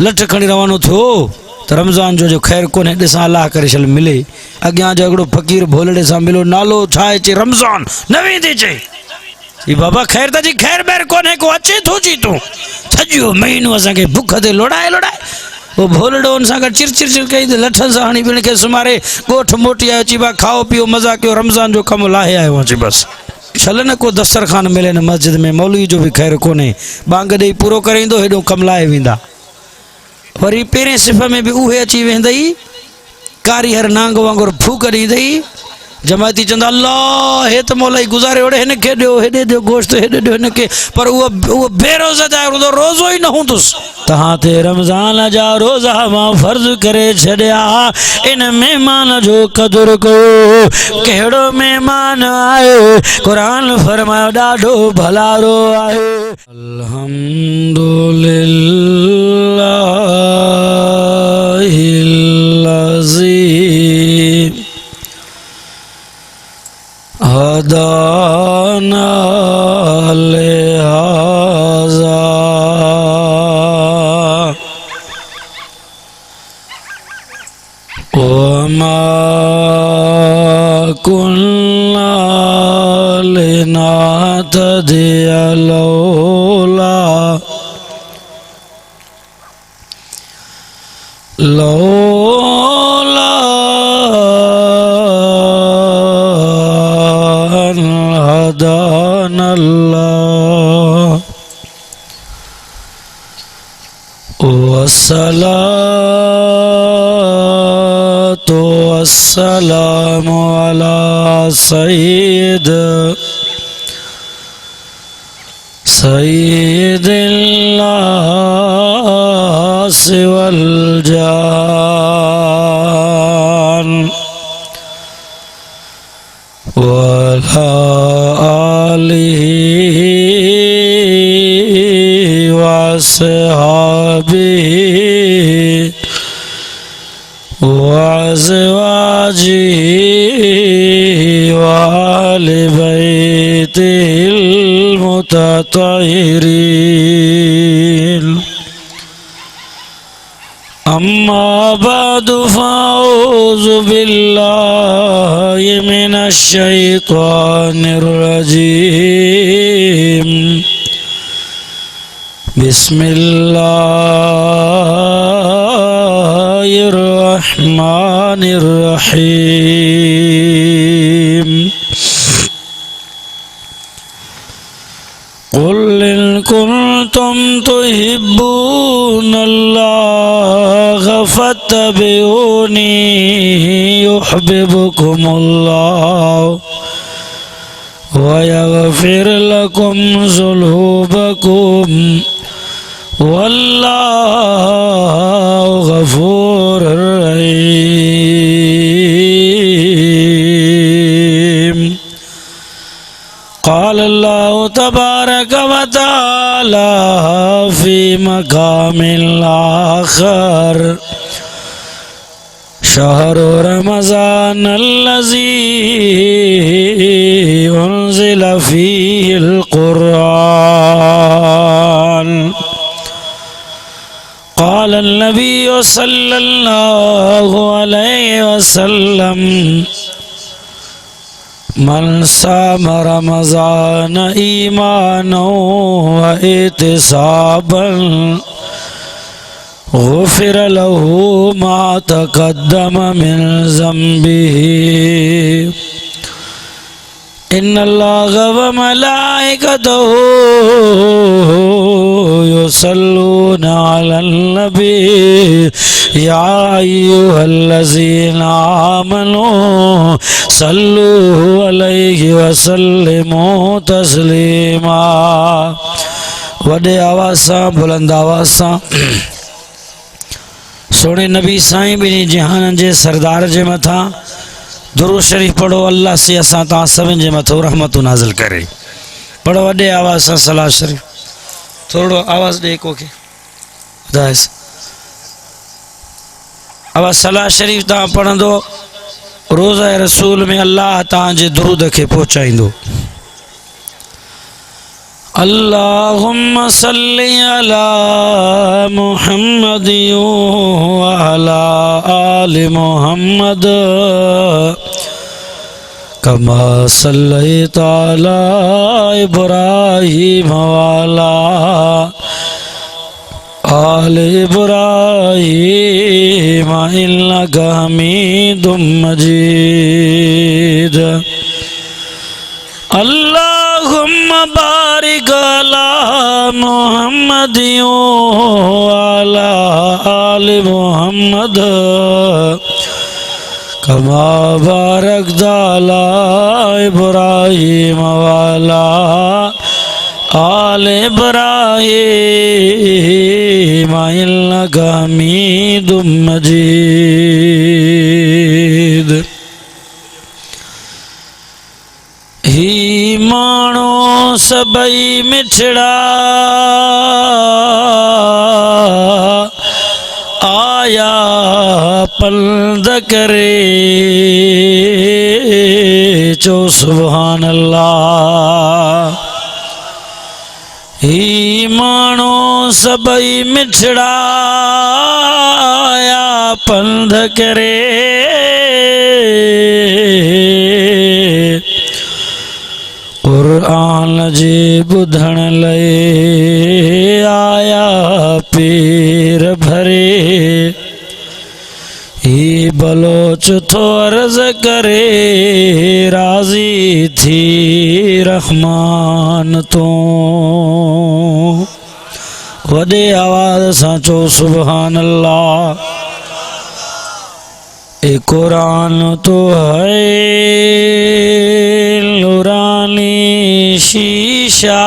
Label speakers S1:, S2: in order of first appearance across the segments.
S1: लठ खणी रवानो थियो तो रमज़ान जो खैर कोने ॾिसां अल्लाह करे छल मिले। अॻियां जो हिकिड़ो फ़कीर भोलड़े सां मिलो, नालो छा आहे? चई रमज़ान। नवीं थी चई ही बाबा खैर त जी खैर ॿैर कोन्हे, को अचे थो ची तूं सॼो महीनो असांखे बुख ते लोड़ाए लोड़ाए। वो भोलड़ो उन सां गॾु चिर चिर चिर कई त लठनि सां हणी पिण खे सुमारे ॻोठ मोटी आयो। चई बा खाओ पीओ मज़ा कयो, रमज़ान जो कमु लाहे आयो अची बसि। छल न को दस्तरखान मिले न मस्जिद में, मौलवी जो बि खैर कोन्हे, बांग ॾेई पूरो करे ईंदो, हेॾो कमु लाहे वेंदा। वरी पहिरें सिफ़ में भी उहे अची वेंदई, कारी हर नांग वांगुरु फूक ॾींदई। जमाती चवंदा अल्लाह हे त मौला गुज़ारे ओड़े हिन खे ॾियो, हेॾे ॾियो गोश्त, हेॾे ॾियो हिन खे। पर उहो बेरोज़ा हूंदो, रोज़ो ई न हूंदुसि। तव्हां ते रमज़ान जा रोज़ा मां फ़र्ज़ करे छॾिया, इन महिमान जो क़दुरु कयो। कहिड़ो महिमान आहे? क़ुरान फरमायो ॾाढो भलारो आहे। हदाना लिहाज़ा वमा कुन्ना लिनाहतदिया लौला वस्सलातु वस्सलामु अला सय्यिदिल नासि वल जान वला आलिहि वअस्हाबिहि वअज़वाजिहि वअहलि बैतिहिल मुतत्तहिरीन। अम्मा बअदु फ़अऊज़ु बिल्लाहि मिनश शैतानिर रजीम। बिस्मिल्लाहिर रहमानिर रहीम। कुल इन कुंतुम तुहिब्बूनल्लाह फत्तबिऊनी युहब्बिबकुमुल्लाह वयगफिर लकुम ज़ुनूबकुम वल्लाहु गफूरुर रहीम। क़ाल अल्लाहु तबारक व तआला फ़ी मक़ामिल आख़र शहरु रमज़ान अल्लज़ी उन्ज़िल फ़ीहिल क़ुरआन। क़ाल नबी सल्लल्लाहु अलैहि वसल्लम मन साम रमज़ान ईमानन व इहतिसाबन गुफ़िर लहू मा तक़द्दम मिन ज़ंबिही। इन्नल्लाह व मलाइकतहू युसल्लूना अलन नबी या अय्युहल्लज़ीना आमनू सल्लू अलैहि व सल्लिमू तस्लीमा। वॾे आवाज़ सां बुलंद आवाज़ सां सोने नबी साईं ॿिन्ही जहाननि जे सरदार जे मथां दुरूद शरीफ़ पढ़ो। अल्लाह से असां तव्हां सभिनि जे मथां रहमतूं नाज़िल करे। पढ़ो वॾे आवाज़ सां सलाह शरीफ़। थोरो आवाज़ ॾे को खे ॿुधाएसि। आवाज़ सलाह शरीफ़ तव्हां पढ़ंदो, रोज़ा रसूल में अल्लाह तव्हांजे दुरूद खे पहुचाईंदो। अल्लाहुम्मा सल्ली अला मुहम्मद व अला आलि मुहम्मद कमा सल्लैता अला इब्राहीम व अला आलि इब्राहीम इन्नका हमीदुम मजीद। अल्लाहुम्मा बारिक अला मुहम्मद व अला आलि मुहम्मद कमा बारकता अला इब्राहीम व अला आलि इब्राहीम इन्नका हमीदुम मजीद। ही माणो सबई मिठड़ा आया पल्द करे चो सुभान अल्लाह। ही माणो सबई मिठड़ा आया पल्द करे कुरान जे बुधण लए आया पीर भरे। ही बलोच थो अर्ज करे राजी थी रहमान तो वॾे आवाज़ सां चो सुभान अल्लाह। ए कुरान तो है नूरानी शीशा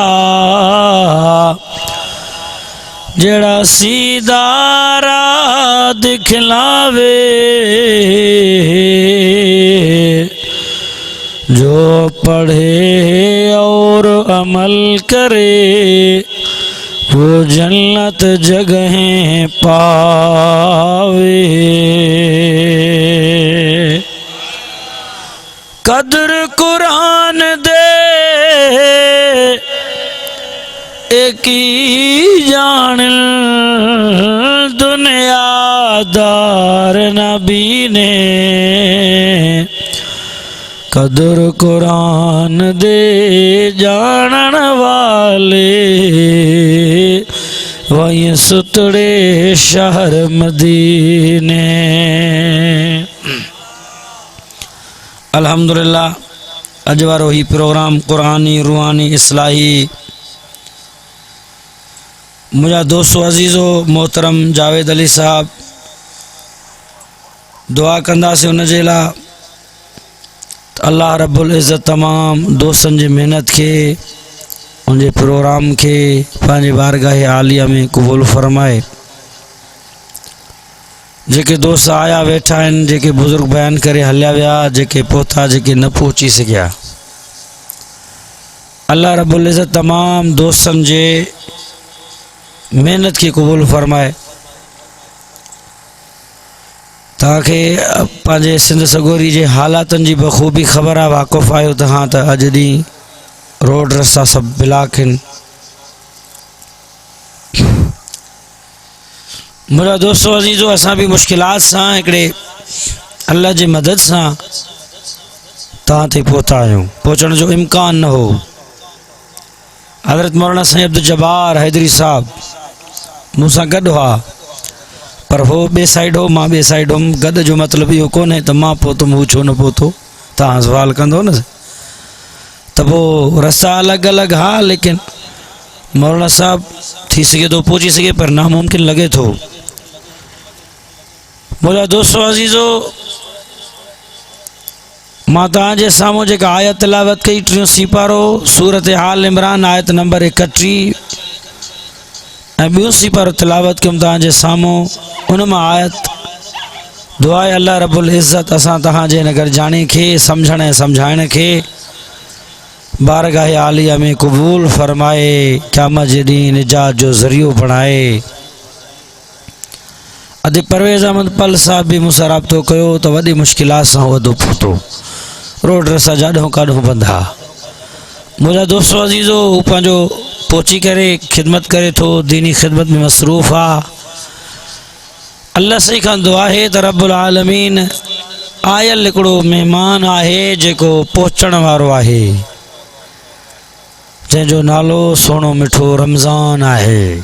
S1: जड़ा सीधारा दिखलावे जो पढ़े और अमल करे वो जन्नत जगहें पावे। कदर कुरान दे एक ही जान दुनियादार नबी ने। कदर कुरान दे जानन वाले वहीं सुतड़े शहर मदीने। अल्हम्दुलिल्लाह अज वारो ही प्रोग्राम कुरानी रूहानी इस्लाही मुझा दोस्तों अजीज़ो मोहतरम जावेद अली साहब दुआ कंदासीं उन जे लाइ अल्लाह रब्बुल इज़्ज़त तमाम दोस्तन जी मेहनत के उनके प्रोग्राम के पंहिंजे बारगाह आलिया में क़बूल फरमाए। जेके दोस्त आया वेठा आहिनि, जेके बुज़ुर्ग बयान करे हलिया विया, जेके पहुता जेके न पहुची सकिया, अल्लाह रब्बुल इज़्ज़त तमाम दोस्तन जे मेहनत की क़बूल फरमाए। ताकि पंहिंजे सिंध सगोरी जे हालातन जी बख़ूबी ख़बर आहे, वाक़ुफ़ आहियो तव्हां त अॼु ॾींहुं रोड रस्ता सभु ब्लॉक आहिनि। मुंहिंजा दोस्तो अज़ीज़ो असां बि मुश्किलात सां हिकिड़े अल्लाह जी मदद सां तव्हां ते पहुता आहियूं। पहुचण जो इम्कान न हो। हज़रत मौलाना साईं अब्दुल जब्बार हैदरी साहब मूंसां गॾु हुआ, पर हो ॿिए साइड हो, मां ॿिए साइड हुउमि। गॾु जो मतिलबु इहो कोन्हे त मां पहुतुमि हू छो न पहुतो, तव्हां सुवाल कंदो न त पोइ रस्ता अलॻि अलॻि। हा, लेकिन मौलाना साहब थी सघे थो पहुची सघे, पर नामुमकिन लॻे थो। मुंहिंजा दोस्तो अज़ीज़ो, मां तव्हांजे साम्हूं जेका आयत तिलावत कई, टियों सिपारो सूरत आल इमरान आयत नंबर 31 ऐं ॿियो सिपारो तिलावत कयुमि तव्हांजे साम्हूं। उन मां आयत दुआ आहे अल्लाह रब्बुल इज़्ज़त असां तव्हांजे हिन गॾिजाणी खे सम्झण ऐं सम्झाइण खे बारगाह आलिया में क़बूल फरमाए, क़यामत जे ॾींहुं निजात जो ज़रियो बणाए। अॼु परवेज़ अहमद पल साहब बि मूंसां राब्तो कयो त वॾी मुश्किलात सां वधो पहुतो। रोड रस्ता जाॾों काॾों बंदि हा। मुंहिंजा दोस्तो अज़ीज़ो, हू पंहिंजो पहुची करे खिदमत करे थो, दीनी खिदमत में मसरूफ़ आ। अल्लाह सही खां दुआ है त रब्बुल आलमीन आयल हिकिड़ो महिमान आहे जेको पहुचण वारो आहे, जंहिंजो नालो सोनो मिठो रमज़ान आहे।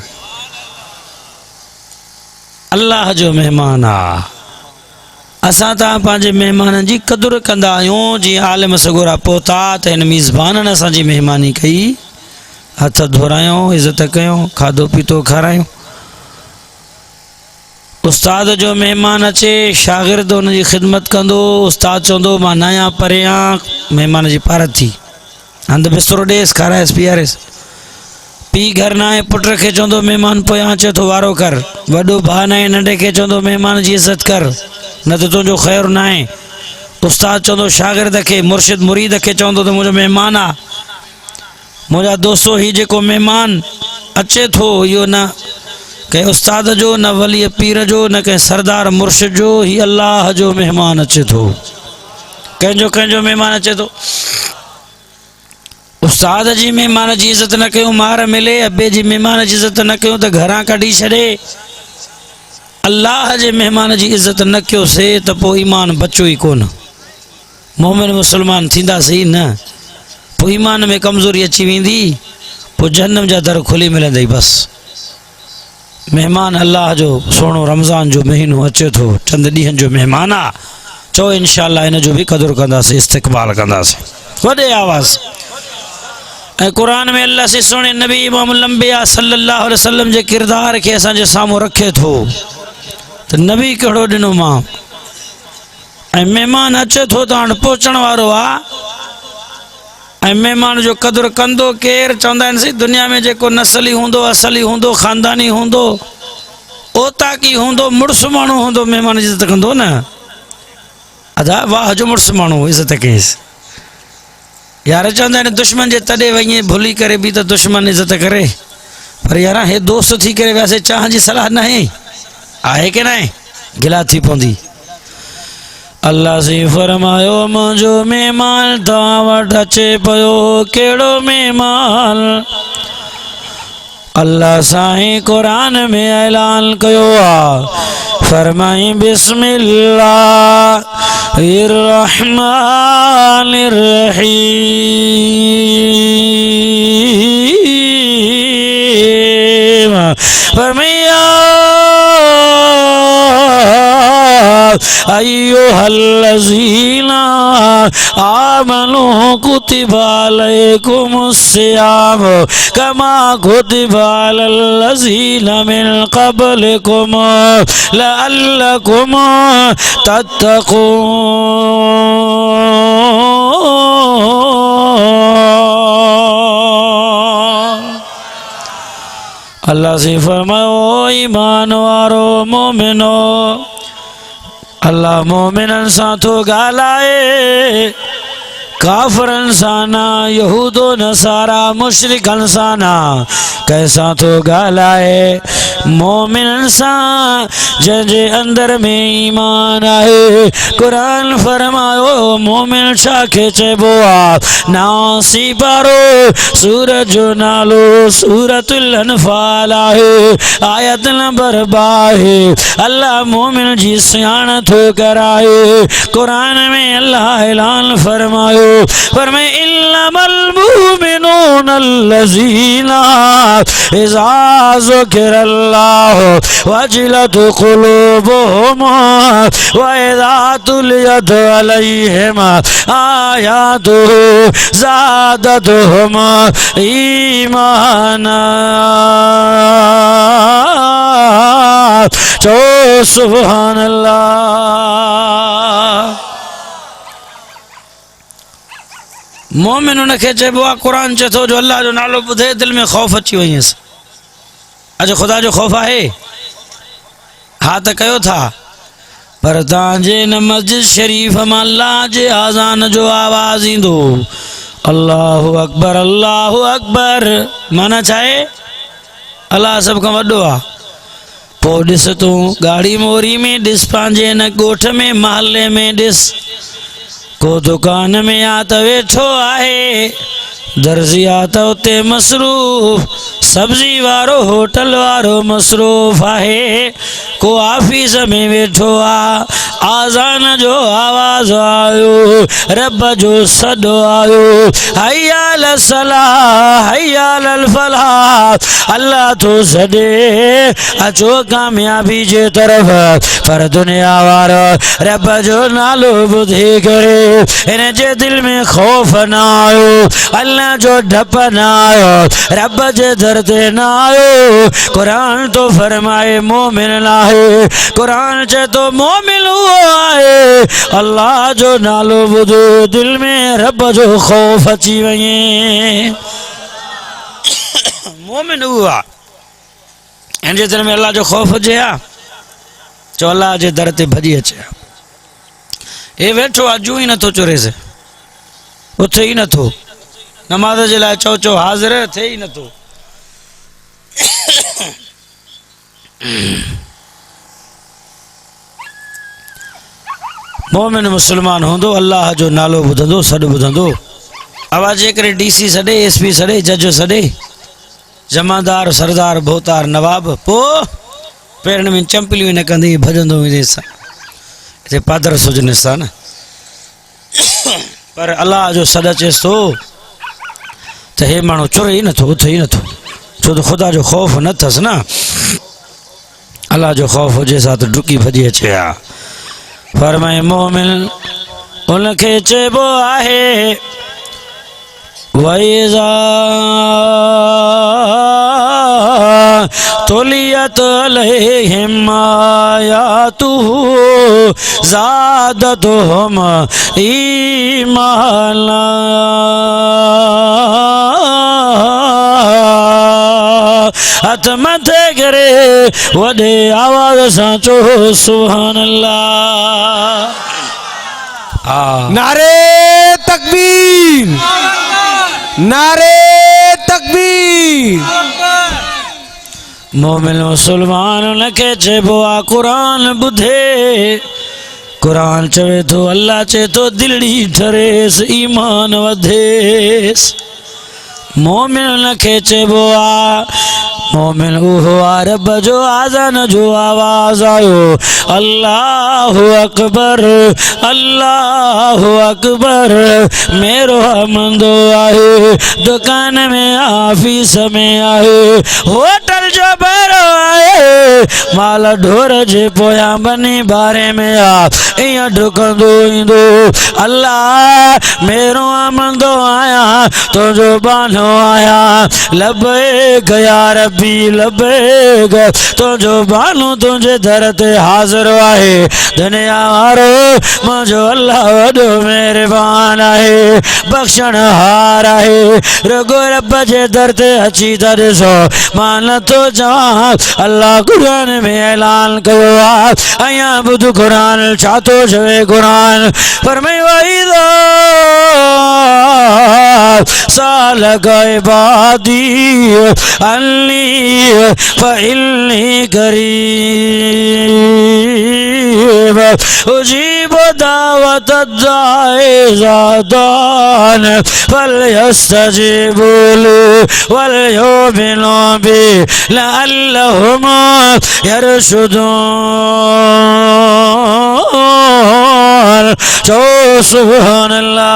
S1: अल्लाह जो महिमान आ। असां तव्हां पंहिंजे महिमाननि जी क़दुरु कंदा आहियूं। जीअं आलिम सगोरा पहुता त हिन मेज़बाननि असांजी महिमानी कई, हथ धोरायूं, इज़त कयूं, खाधो पीतो खारायूं। उस्ताद जो महिमान अचे, शागिर्द हुन जी ख़िदमत कंदो, उस्ताद चवंदो मां न आहियां परे आहियां, महिमान जी पारत थी, हंधि बिस्तरो ॾेसि, खाराएसि पीआरेसि। पीउ घर न आहे, पुट खे चवंदो महिमान पोयां अचे थो वारो कर। वॾो भाउ न आहे, नंढे खे चवंदो महिमान जी इज़त कर, न त तुंहिंजो ख़ैरु न आहे। उस्ताद चवंदो शागिर्द खे, मुर्शिद मुरीद खे चवंदो त मुंहिंजो महिमान आहे, मुंहिंजा दोस्तो, हीउ जेको महिमान अचे थो इहो न कंहिं उस्ताद जो, न वली पीर जो, न कंहिं सरदार मुर्शिद जो, हीउ अल्लाह जो महिमान अचे थो। कंहिंजो कंहिंजो महिमान अचे थो। उस्ताद जी महिमान जी इज़त न कयूं मार मिले, अबे जी महिमान जी इज़त न कयूं त घरां कढी छॾे। अल्लाह जे महिमान जी इज़त न कयोसीं त पोइ ईमान बचो ई कोन। मोमिन मुस्लमान थींदासीं न, पोइ ईमान में कमज़ोरी अची वेंदी, पोइ जहन्नम जा दर खुली मिलंदई। बसि महिमान अल्लाह जो सोनो रमज़ान जो महीनो अचे थो, चंद ॾींहंनि जो महिमान आहे। चओ इंशाअल्लाह इन जो बि क़दुरु कंदासीं, इस्तक़बाल कंदासीं वॾे आवाज़। ऐं क़ुरान में अल्लाह से सोने नबी इमामुल अंबिया सल्लल्लाहु अलैहि वसल्लम जे किरदार खे असांजे साम्हूं रखे थो त नबी कहिड़ो ॾिनो मां। ऐं महिमान अचे थो त हाणे पहुचण वारो आहे। ऐं महिमान जो क़दुरु कंदो केरु? चवंदा आहिनि सी दुनिया में जेको नसली हूंदो, असली हूंदो, ख़ानदानी हूंदो, ओताकी हूंदो, मुड़ुसु माण्हू हूंदो, महिमान जी इज़त कंदो न। अदा वाह जो मुड़ुसु माण्हू इज़त कयसि। यार चवंदा आहिनि दुश्मन जे तॾे वञे भुली करे बि त दुश्मन इज़त करे, पर यार हे दोस्त थी करे वियासीं, चाह जी सलाह न आहे की न आहे? गिला थी पवंदी। अल्लाह से फरमायो मुंहिंजो महिमान तव्हां वटि अचे पियो। कहिड़ो महिमान? अल्लाह साईं क़ुरान में ऐलान कयो आहे, फरमाई बिस्मिल्लाहिर रहमानिर रहीम। फरमाया अय्युहल्लज़ीना आमनू कुतिबा अलैकुमुस्सियाम कमा कुतिबा अलल्लज़ीना मिन क़ब्लिकुम लअल्लकुम तत्तक़ून। अल्लाह से फरमायो ईमान वारो मोमिनो, अल्लाह मोमिननि सां थो ॻाल्हाए, काफ़िरनि सां न, यहूदो नसारा मुशरिकनि सां न, कंहिंसां थो ॻाल्हाए? मोमिननि सां जंहिंजे अंदर में ईमान आहे। क़ुरान फरमायो मोमिन छा खे चइबो आहे? नासी पारो सूरत जो नालो सूरतुल अनफाल आहे, आयत नंबर 12। अल्लाह मोमिन जी सियाण थो कराए। क़ुरान में अल्लाह ऐलान फरमायो, फरमाए इन्नमल मुमिनून अल्लज़ीना इज़ा ज़ुकिरल्लाहु वजिलत क़ुलूबुहुम व इज़ा तुलियत अलैहिम आयातुहु ज़ादतहुम ईमाना। चो सुभान अल्लाह। मोमिन उनखे चइबो आहे, क़ुरान चए थो जो अल्लाह जो नालो ॿुधे दिलि में ख़ौफ़ अची वञेसि। अॼु ख़ुदा जो ख़ौफ़ आहे? हा त कयो था, पर तव्हांजे न मस्जिद शरीफ़ मां अल्लाह जे आज़ान जो आवाज़ ईंदो, अल्लाहु अकबर अल्लाहु अकबर। माना छा आहे? अल्लाह सभ खां वॾो आहे। पोइ ॾिस तूं गाड़ी मोरी में ॾिस, पंहिंजे हिन ॻोठ में महले में ॾिस, को दुकान में आ त वेठो आहे, दर्जिया त उते मसरूफ़, सब्जी वारो होटल वारो मसरूफ़ आहे, को ऑफिस में वेठो आ। आज़ान जो आवाज़ आयो, रब जो सॾु आयो, हय्या अल सलाह हय्या अल फलाह, अल्लाह तो सॾे अचो कामयाबी जे तरफ़। पर दुनिया वारो रब जो नालो ॿुधी करे इन जे दिल में ख़ौफ़ न आयो, अल्लाह जो डप न आयो, रब जे दर ते न आयो। कुरान तो फरमाए मोमिन नाहे, कुरान चे तो मोमिन हुओ आहे अल्लाह जो नालो ॿुधो दिल में रब जो ख़ौफ़ अची वञे। मोमिन हुओ आहे इन जे दिल में अल्लाह जो ख़ौफ़ हुजे हा, चो अल्लाह जे दर ते भॼी अचे। हे वेठो आहे जूं ई नथो चुरेसि, उथे ई नथो, नमाज़ जे लाइ चओ चओ हाज़िर थिए ई नथो। मोमिन मुसलमान हूंदो अल्लाह जो नालो ॿुधंदो, सॾु ॿुधंदो। आवाज़ करे डीसी सॾे, एसपी सॾे, जज सॾे, जमादार सरदार भोतार नवाब, पोइ पेरनि में चंपलियूं न कंदी भॼंदो वेंदे सां, हिते पादरस हुजनि सां न। पर अल्लाह जो सॾु अचेसि थो त हे माण्हू चुरे ई नथो, उथे ई नथो, छो त ख़ुदा जो ख़ौफ़ न अथसि न। अल्लाह जो ख़ौफ़ हुजे सा त डुकी भॼी अचे हा। फरमाए मोमिन उनखे चइबो आहे वइज़ा तुलियत अलैहिम आयातुहु ज़ादतहुम ईमाना। हथ मथे करे वॾे आवाज़ सां चओ सुभान अल्लाह।
S2: नारे तकबीर, नारे तकबीर।
S1: मोमिन मुसलमान उनखे चइबो आहे कुरान ॿुधे, कुरान चवे थो अल्लाह चए थो दिलड़ी ठरेसि, ईमान वधेसि। मोमिन उनखे चइबो आहे मोमिन उहो आहे रब जो आज़ान जो आवाज़ आयो, अल्लाहु अकबर अल्लाहु अकबर। मेरो मंदो आहे, दुकान में ऑफिस में आहे, होटल जो भरो आहे, माल ढोर जे पोयां बनी बारे में आहे, ईअं डुकंदो ईंदो। अल्लाह मेरो मंदो आहियां, तुंहिंजो बानो आहियां, लबैक या रब्बी लबैक, तुंहिंजो बानो तुंहिंजे दर ते हाज़िर आहे। दुनिया वारो मुंहिंजो अल्लाह वॾो महिरबान आहे, बख़्शण हार आहे, रुगो रब जे दर ते अची था ॾिसो। मां नथो चवां, अल्लाह क़ुरान में ऐलान कयो आहे, अञा ॿुध क़ुरान छा थो चवे। क़ुरान फरमाए वइज़ा सालक इबादी अन्नी फ़इन्नी क़रीब उजीब दावत दाए ज़ादान फलयस्तजीबू ली वलयुमिनू बी लअल्लहुम यरशुदून। चो सुभान अल्लाह।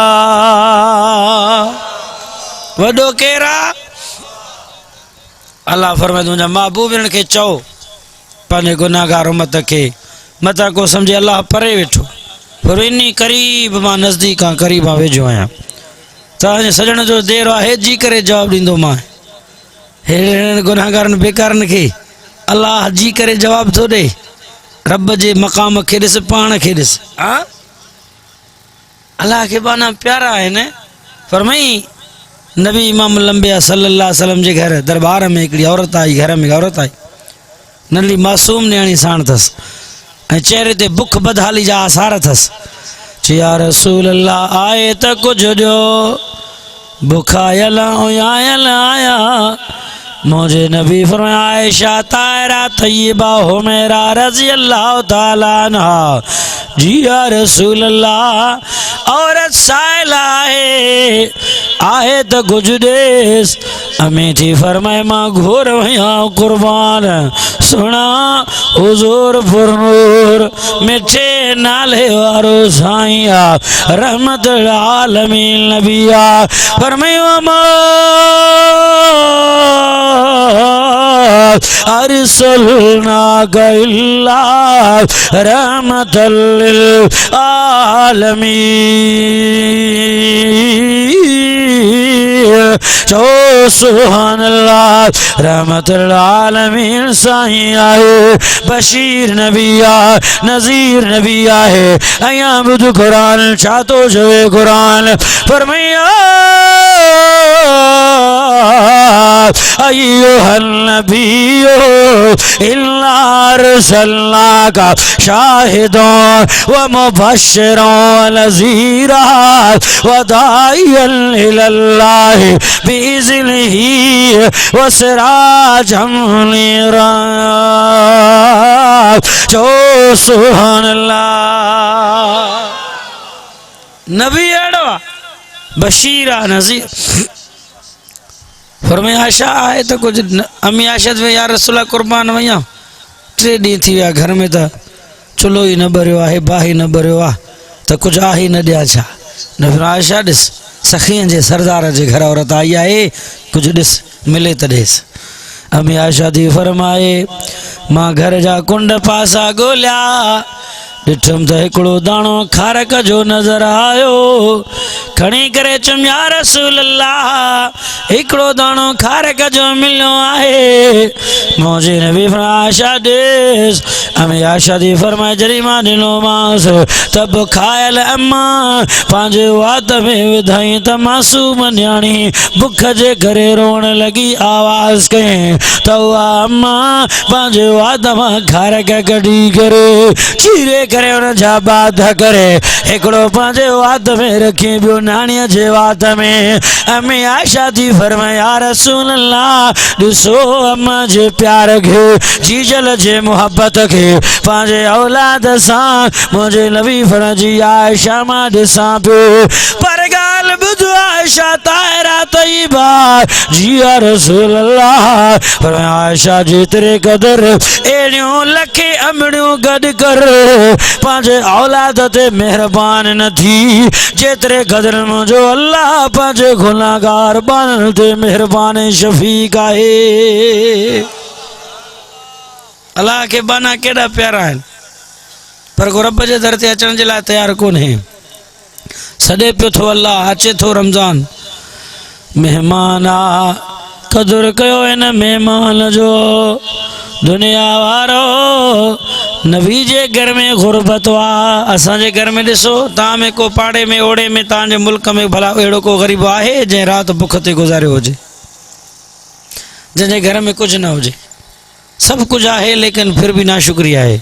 S1: वॾो केरु आहे? अल्लाह फरमाए तुंहिंजा महबूबनि खे चओ पंहिंजे गुनाहगार उम्मत खे मथां को सम्झे अल्लाह परे वेठो, पर इनी क़रीब मां नज़दीक आहियां, क़रीब मां वेझो आहियां। तव्हांजे सॼण जो देर आहे, जी करे जवाबु ॾींदो मां। हेड़े गुनाहगारनि बेकारनि खे अल्लाह जी करे जवाबु थो ॾे। रब जे मक़ाम खे ॾिस, पाण खे ॾिस। हा अल्लाह खे बाना प्यारा आहिनि। फरमाई नबी इमाम लंबिया सल्लल्लाहु अलैहि वसल्लम जे घर दरबार में हिकिड़ी औरत आई, घर में औरत आई, नंढी मासूम न्याणी साण अथसि ऐं चेहरे ते बुख बदहाली जा आसार अथसि। चई या रसूल अल्लाह आए त कुझु ॾियो, बुख आयल आयल आया। मुझे नबी फरमाया आयशा तायरा तय्यबा हुमैरा रज़ी अल्लाह ताला अन्हा, जी या रसूल अल्लाह औरत साइल आहे, आहे तो कुछ देस अमेठी फरमाए मां घोर भैया कुर्बान सुना हुजूर पुरनूर मिठे नाले वारो साईया रहमत आलमीन नबिया फरमायो अरसलनाक इल्ला रहमतल लिल आलमीन जो सुभान अल्लाह रहमतुल आलमीन साईं आहे बशीर नबी आहे नज़ीर नबी आहे अया बुध कुरान छा थो चवे कुरान फरमाया अय्युहन नबियो इल्ला अरसलनाका शाहिदन व मुबश्शिरन व नज़ीरा व दाइयन इलल्लाह बिइज़्निही व सिराजम मुनीरा जो सुभान अल्लाह नबी अड़वा बशीरा नज़ीर फरमाया आशा आहे तो कुछ अम्मी आशा में यार रसूला कुर्बान वया 3 ॾींहं थी विया घर में तो चुल्हो ही न भरियो आहे बाहि न भरियो आहे तो कुछ आ ही न ॾिया छा न आशा ॾिस सखियन जे सरदार जे घर औरत आई आहे कुछ ॾिस मिले तो ॾिस अम्मी आशा थी फरमाए मां घर जा कुंड पासा ॻोल्हिया ॾिठुमि त हिकिड़ो दाणो खारक जो नज़र आयो खणी करे चुम या रसूल अल्लाह हिकिड़ो दाणो खारक जो मिलियो आहे मुंहिंजे नबी आशा ॾिस अमे आशा थी फरमाए जॾहिं मां ॾिनोमांसि त बुखायल अम्मा पंहिंजे वात में विधाई त मासूम न्याणी बुख जे करे रोअण लॻी आवाज़ कयईं त उहा अम्मा पंहिंजे वात मां खारक कढी करे चीरे करे उन जा बाध करे हिकिड़ो पंहिंजे वात में रखी ॿियो नानीअ जे वात में अम्मी आशा थी फरमाए या रसूल अल्लाह ॾिसो अम्मा जे प्यार खे जीजल जे मुहबत खे पंहिंजे औलाद सां मुंहिंजे नबी फरजी आयशा मां ॾिसां पियो पर ॻाल्हि ॿुधो आयशा ताहिरा तैयबा जी या रसूल अल्लाह पर आयशा जेतिरे क़दर अहिड़ियूं लखे अमड़ियूं गॾु कर पंहिंजे औलाद ते महिरबान न थी जेतिरे क़दर मुंहिंजो अल्लाह पंहिंजे गुनाहगार ॿारनि ते महिरबान शफ़ीक आहे अल्लाह के बाना केॾा प्यारा आहिनि पर को रब जे दर ते अचण जे लाइ तयारु कोन्हे सॾे पियो थो अल्लाह अचे थो रमज़ान महिमान आ क़दुरु कयो हिन महिमान जो दुनिया वारो नबी जे घर में गुरबत वा असांजे घर में ॾिसो तव्हां में को पाड़े में ओड़े में तव्हांजे मुल्क में भला अहिड़ो को ग़रीब आहे जंहिं राति बुख ते गुज़ारियो हुजे जंहिंजे घर में कुझु न हुजे सब कुछ आहे लेकिन फिर भी नाशुक्री आहे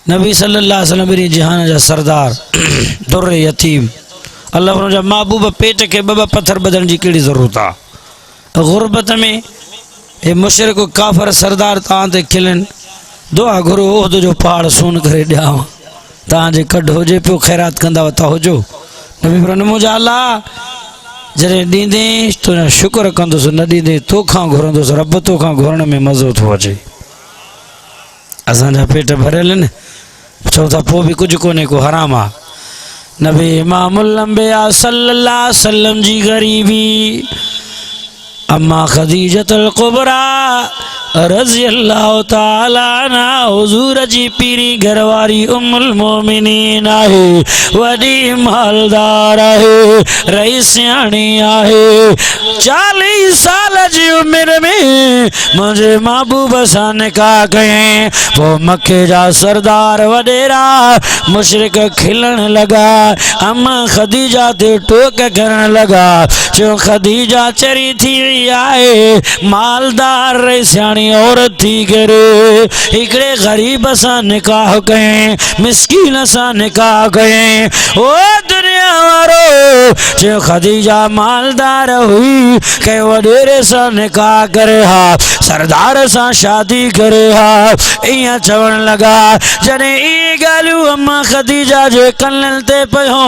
S1: नबी सल्लल्लाहु अलैहि वसल्लम बिनी जहान जा सरदार दुर यतीम अल्लाह उन जा महबूब पेट के ॿ पत्थर बदलण जी कहिड़ी ज़रूरत आहे गुरबत में हे मुशरिक काफ़र सरदार तव्हां ते खिलनि दुआ घुरो उहद जो पहाड़ सुन करे ॾियांव तव्हांजे कढ हुजे पियो ख़ैरात कंदा वता हुजो नबी पर मुंहिंजा अल्लाह जॾहिं ॾींदे तुंहिंजा शुक्र कंदुसि न ॾींदे तोखां घुरंदुसि रब तोखां घुरण में मज़ो थो अचे असांजा पेट भरियल आहिनि चओ था पोइ बि कुझु कोन्हे को हराम आहे नबी इमामुल अंबिया सल्लल्लाहु अलैहि वसल्लम जी ग़रीबी अम्मा खदीजतुल कुबरा रज़ी अल्लाह ताला अन्हा हुजूर जी पीरी घरवारी उम्मुल मोमिनीन आहे वॾी मालदार आहे रईसियाणी आहे 40 साल जी उमिरि में मुंहिंजे महबूब सां निकाह कयईं पोइ मके जा सरदार वॾेरा मुशरिक खिलण लॻा अम्मा खदीजा ते टोक करण लॻा चयो खदीजा चरी थी वई आहे मालदार रईसियाणी वारी औरत थी करे हिकड़े गरीब सां निकाह कयईं, मिस्कीन सां निकाह कयईं। ओ दुनिया वारो जो खदीजा मालदार हुई के वडेरे सां निकाह करे हा, सरदार सां शादी करे हा। इं चवण लगा जने ई गालियूं अम्मा खदीजा जे कननि ते पयो,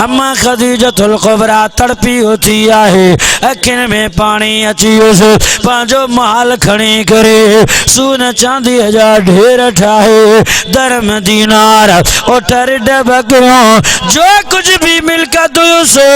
S1: अम्मा खदीजतुल कुबरा तड़पी उथी आहे, अखियुनि में पानी अची वियुसि, पंहिंजो माल खणी करे सोन चांदीअ जा ढेर ठाहे, दरम दीनार ओटर बकरियों जो कुछ भी मिल्कत हुयुसि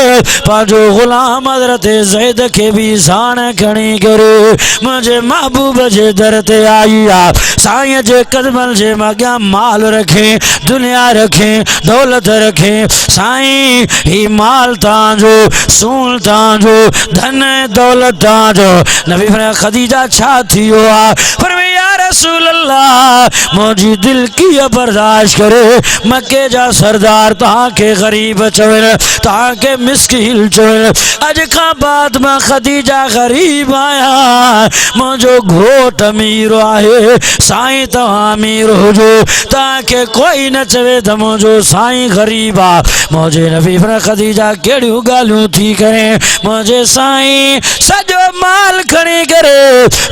S1: पंहिंजो गुलाम हज़रत ज़ैद खे भी साण खणी करे मुंहिंजे महबूब जे दर ते आई आहे। साईं जे कदमनि जे अॻियां माल रखे, दुनिया रखे, दौलत रखे। साईं ही माल तव्हांजो, सून तव्हांजो, धन दौलत तव्हांजो। नबी फरमाया खदीजा छा थियो आहे? फरमाया या रसूल अल्लाह मुंहिंजी दिल कीअं बर्दाश्त करे, मके जा सरदार तव्हांखे ग़रीब चवनि, तव्हांखे मिस्कीन चवनि। अॼु खां बाद मां खदीजा ग़रीब आहियां, मुंहिंजो घोट अमीर आहे, साईं तव्हां अमीर हुजो, तव्हांखे कोई न चवे त मुंहिंजो साईं ग़रीब आहे। मुंहिंजे नबी फरमाया खदीजा कहिड़ियूं ॻाल्हियूं थी करे, मुंहिंजे साईं सॼो माल खणी करे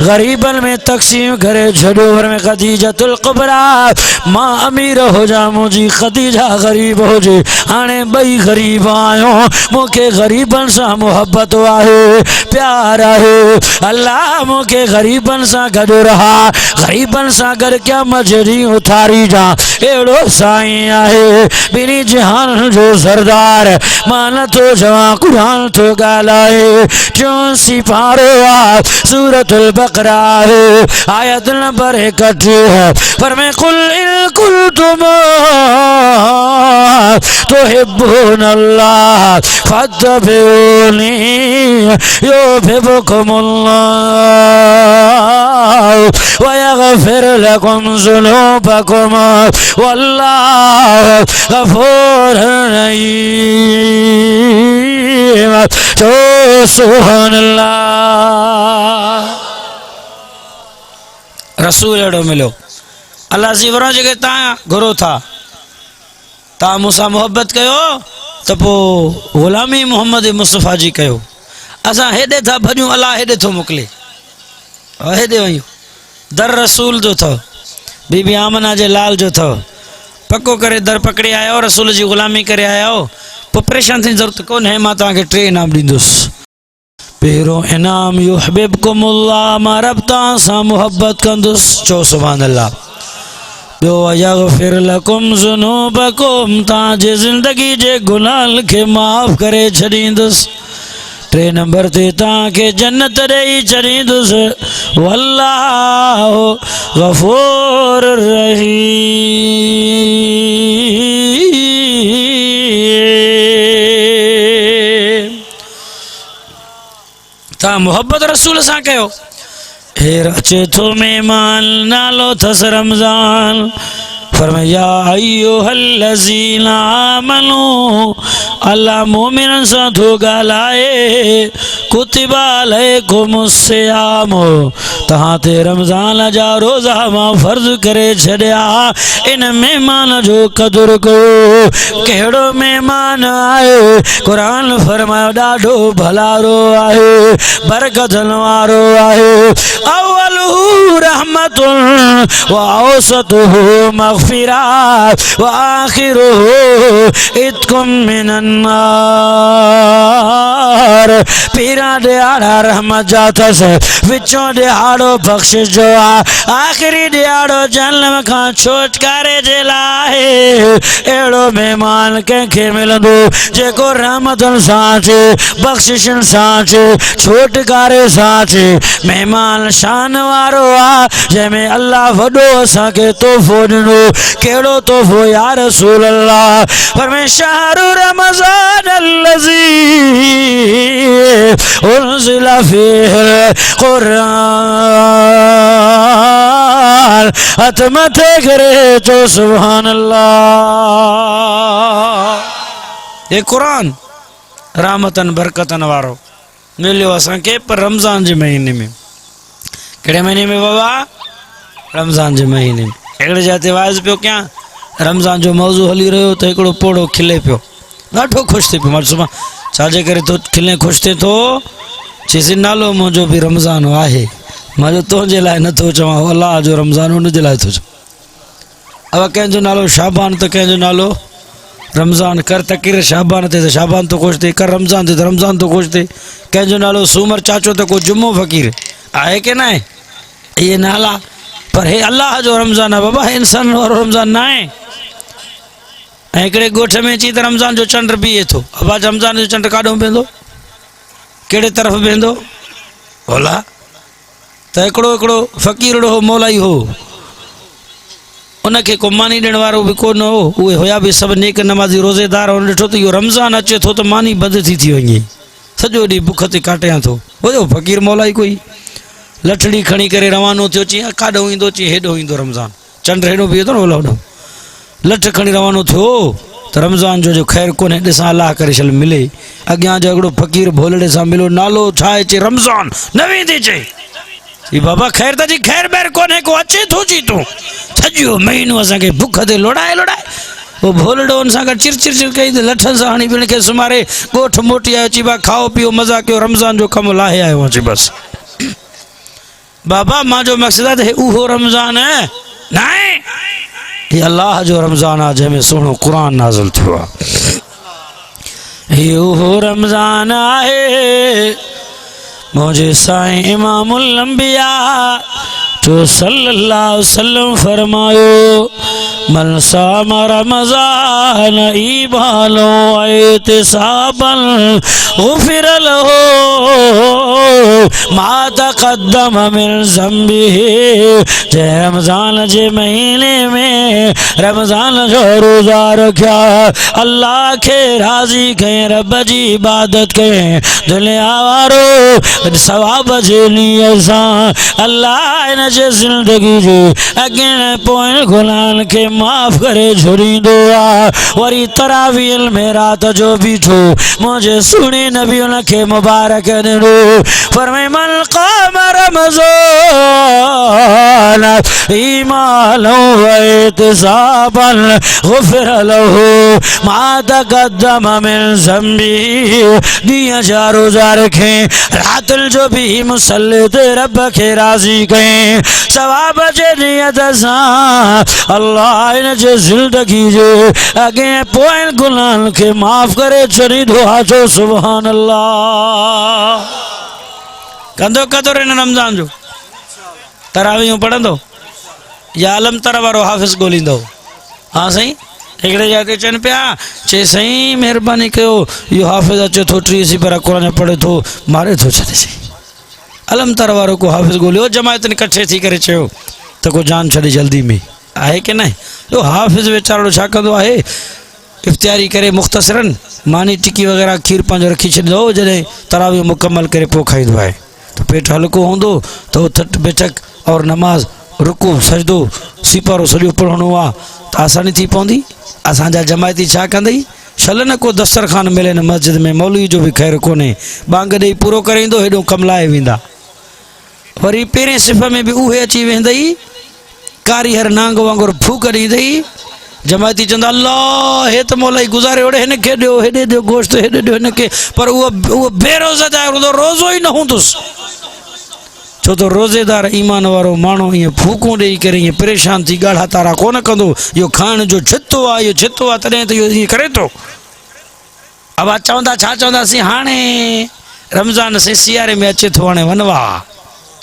S1: ग़रीबनि में तक़सीम करे छॾियो। फरमाया खदीजतुल कुबरा मां अमीर हुजां, मुंहिंजी खदीजा ग़रीब हुजे, हाणे ॿई ग़रीब आहियूं, मूंखे ग़रीबनि सां मुहबत आहे, प्यार आहे। अल्लाह मूंखे ग़रीबनि सां गॾु रहा, ग़रीबनि सां गॾु क़यामत जे ॾींहुं उथारी जा। अहिड़ो साईं आहे ॿिन्ही जहान जो सरदार। मां नथो चवां, क़ुरान थो ॻाल्हाए, 84 पारो आहे, सूरतुल बक़रा आहे, आयत नंबर 31। फरमाए कुल इन कुंतुम तुहिब्बूनल्लाह फत्तबिऊनी युहिब्बुकुमुल्लाह व यग़फिर लकुम ज़ुनूबकुम वल्लाहु गफ़ूरुर रहीम। तो सुभानअल्लाह। रसूल अहिड़ो मिलियो। अल्लाह जी वरो जेके तव्हां घुरो था, तव्हां मूंसां मुहबत कयो त पोइ ग़ुलामी मोहम्मद मुस्तफ़ा जी कयो। असां हेॾे था भॼूं, अल्लाह हेॾे थो मोकिले, हेॾे वयूं। दर रसूल जो अथव, बीबी आमना जे लाल जो अथव, पको करे दर पकड़े आया हो, रसूल जी ग़ुलामी करे आया हो, पोइ परेशान थियण जी ज़रूरत कोन्हे। मां तव्हांखे 3 इनाम ॾींदुसि। पहिरों इनाम युहिब्बुकुमुल्लाह, मां रब तव्हां सां मुहबत कंदुसि। चओ सुभान अल्लाह। ॿियो यग़फिर लकुम ज़ुनूबकुम, तव्हांजे ज़िंदगी जे गुनाहनि खे माफ़ करे छॾींदुसि। 3 नंबर ते तव्हांखे जन्नत ॾेई छॾींदुसि। वल्लाहु गफ़ूरुर रहीम। तव्हां मुहबत रसूल सां कयो। हेर अचे थो महिमान, नालो अथसि रमज़ान। फरमाया अय्युहल्लज़ीना आमनू, अल्लाह मोमिननि सां थो ॻाल्हाए। कुतिबा अलैकुमुस्सियाम, तव्हां ते रमज़ान जा रोज़ा मां फ़र्ज़ करे छॾिया। इन महिमान जो क़दुरु कयो। कहिड़ो महिमान आहे? क़ुरान फरमायो ॾाढो भलारो आहे, बरकतनि वारो आहे। अव्वलुहु रहमतुन व औसतुहु मग़फ़िरत व आख़िरुहु इत्कुम मिनन्नार। पीरा ॾियारा रहमत जा अथसि, विचों ॾियारो बख़्शिश जो आहे, आख़िरी ॾियारो जहन्नम खां छुटकारे जे लाइ। अहिड़ो महिमान कंहिंखे मिलंदो जेको रहमतनि सां अचे, बख़्शिशनि सां अचे, छुटकारे सां अचे। महिमान शान वारो आहे जंहिंमें अल्लाह वॾो असांखे तोहफ़ो ॾिनो। कहिड़ो तोहफ़ो या रसूल अल्लाह? फरमाए शहरु रमज़ान अल्लज़ी उनज़िल फ़ीहिल क़ुरान। हथ मथे करे चो सुभान अल्लाह। ये क़ुरान रहमतन बरकतन वारो मिलियो असांखे पर रमज़ान जे महीने में। कड़े महीने में बाबा? रमज़ान जे महीने में। हिकिड़े जाते वाइज़ पियो कयां, रमज़ान जो मौज़ू हली रहियो त हिकिड़ो पोड़ो खिले पियो, ॾाढो ख़ुशि थिए पियो। मां चयोमांसि छाजे करे तो खिले ख़ुशि थिए थो? चईसि नालो मुंहिंजो बि रमज़ान आहे। मां चयो तुंहिंजे लाइ नथो चवां, अलाह जो रमज़ान हुनजे लाइ थो चवां। अब कंहिंजो नालो शाबान त कंहिंजो नालो रमज़ान। कर तकीर शाबान ते त शाबान तो ख़ुशि थिए, कर रमज़ान ते त रमज़ान तो ख़ुशि थिए। कंहिंजो नालो सूमर चाचो त को जुम्मो फ़कीर आहे की न आहे? इहे नाला, पर हे अल्लाह जो रमज़ान आहे बाबा, इंसान वारो रमज़ान न आहे। ऐं हिकिड़े ॻोठ में अची त रमज़ान जो चंड बीहे थो। अब रमज़ान जो चंड काॾों बीहंदो, कहिड़े तरफ़ बीहंदो? भोला त हिकिड़ो फ़क़ीर हो, मौलाई हो, उनखे को मानी ॾियण वारो बि कोन हो। उहे हुया बि सभु नेक नमाज़ी रोज़ेदार। हुन ॾिठो त इहो रमज़ान अचे थो त मानी बंदि थी वञे, सॼो ॾींहुं बुख ते काटियां थो। हुयो फ़क़ीर मौलाई कोई, लठड़ी खणी करे रवानो थियो। चई काॾों ईंदो? चई हेॾो ईंदो रमज़ान, चंड हेॾो बीहे थो न ओला होॾो। लठ खणी रवानो थियो त रमज़ान जो ख़ैरु कोन्हे, ॾिसां अलाह करे छल मिले। अॻियां जो हिकिड़ो फ़क़ीर भोलड़े सां मिलो, नालो छा आहे? चई रमज़ान। नवीं थी चई बाबा ख़ैर त जी ख़ैर ॿैर कोन्हे, को अचे थो जी तूं सॼो महीनो असांखे बुख ते लोड़ाए। वो भोलड़ो हुन सां गॾु चिर कई त लठनि सां हणी पिण खे सुमारे ॻोठ मोटी आयो। चई बा खाओ पीओ मज़ा कयो, रमज़ान जो कमु लाहे आयो अची बसि। बाबा मुंहिंजो मक़सदु आहे त हे उहो रमज़ान न आहे, हे अलाह जो रमज़ान आहे जंहिंमें सुहिणो क़ुर नाज़िल थियो आहे। हे उहो रमज़ान आहे मुझे साईं इमामुल अंबिया जो सल्लल्लाहु अलैहि वसल्लम फरमायो, मन साम रमज़ान ईमानो एहतिसाबन गुफ़िर लहू मा तक़द्दम मिन ज़ंबिही। जंहिं रमज़ान जे महीने में रमज़ान जो रोज़ा रखिया, अल्लाह खे राज़ी कयईं, रब जी इबादत कयईं, दुनिया वारो सवाब जे नियत सां अल्लाह इन जे ज़िंदगी जे अॻियां पोइ गुनाहनि खे माफ़ करे छॾींदो आहे। वरी तरावीह में रात जो बीठो, मुंहिंजे सुहिणे नबी उनखे मुबारक ॾिनो, फरमाए मन क़ाम रमज़ान ईमानन व एहतिसाबन गुफ़िर लहू मा तक़द्दम मिन ज़ंबिही। ॾींहं जा रोज़ा रखें, रातुल जो भी मुसल्ले ते रब खे राज़ी कयईं, सवाब जे नियत सां अल्लाह इन जे ज़िंदगी जे अॻे पोइ गुनाहनि खे माफ़ करे छॾींदो आहे। जो सुभान अल्लाह। कंदो कदुर हिन रमज़ान जो? तरावीह पढ़ंदो या आलम तर वारो हाफ़िज़ ॻोल्हींदो? हाँ साईं। हिकिड़े जाते चवनि पिया, चए साईं महिरबानी कयो, इहो हाफ़िज़ अचे थो 30 सिपरा क़ुर पढ़े थो, मारे थो छॾे। साईं अलम तर वारो को हाफ़िज़ ॻोल्हियो, जमायतनि कठे थी करे चयो त को जान छॾे जल्दी में, आहे की न? इहो हाफ़िज़ वीचारो छा कंदो आहे, इफ़्तियारी करे मुख़्तसरन मानी टिकी वग़ैरह खीर पंहिंजो रखी छॾींदो, जॾहिं तरावीह मुकमल करे पोइ खाईंदो आहे त पेट हल्को हूंदो त उथक बैठक और नमाज़ रुकू सजदो सिपारो सॼो पढ़णो आहे त आसानी थी पवंदी। असांजा जमायती छा कंदई, छल न को दस्तरखान मिले न मस्जिद में, मौलवी जो बि ख़ैरु कोन्हे, बांग ॾेई पूरो करे ईंदो, हेॾो कमलाए वेंदा। वरी पहिरें सिफ़ में बि उहे अची वेंदई, कारी हर नांग वांगुरु फूक ॾींदई। जमायती चवंदा अल्लाह हे त मौलाई गुज़ारे ओड़े, हिन खे ॾियो, हेॾे ॾियो गोश्त, हेॾे ॾियो हिन खे, पर उहो बेरोज़ेदार हूंदो, रोज़ो ई न हूंदुसि। छो त रोज़ेदार ईमान वारो माण्हू ईअं फूकूं ॾेई करे ईअं परेशान थी ॻाढ़ा तारा कोन कंदो, इहो खाइण जो छितो आहे, इहो छितो आहे, तॾहिं त इहो ईअं करे थो। अब चवंदा छा चवंदासीं, हाणे रमज़ान से सियारे में अचे थो, हाणे वनवा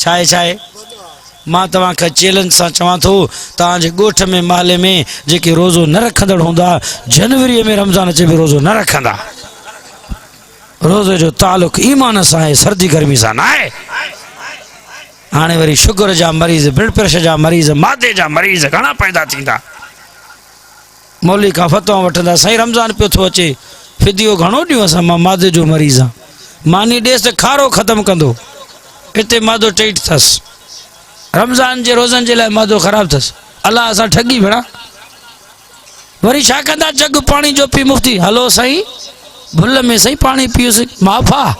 S1: छा आहे। मां तव्हांखे चैलेंज सां चवां थो, तव्हांजे ॻोठ में महले में जेके रोज़ो न रखंदड़ हूंदा, जनवरी में रमज़ान अचे बि रोज़ो न रखंदा। रोज़े जो तालुक़ ईमान सां आहे, सर्दी गर्मी सां न आहे। हाणे वरी शुगर जा मरीज़, ब्लड प्रेशर जा मरीज़, मादे जा मरीज़ घणा पैदा थींदा। मौली खां फतवा वठंदा, साईं रमज़ान पियो थो अचे, फिदियो घणो ॾियूं असां, मां मादे जो मरीज़ आहियां, मानी ॾेसि त खारो ख़तमु कंदो, हिते मादो टेट अथसि, रमज़ान जे रोज़नि जे लाइ मादो ख़राबु अथसि। अलाह असां ठगी भेणा। वरी छा कंदा, जग पाणी जो पी मुफ़्ती, हलो साईं भुल में साईं पाणी पियोसीं, माफ़ आहे,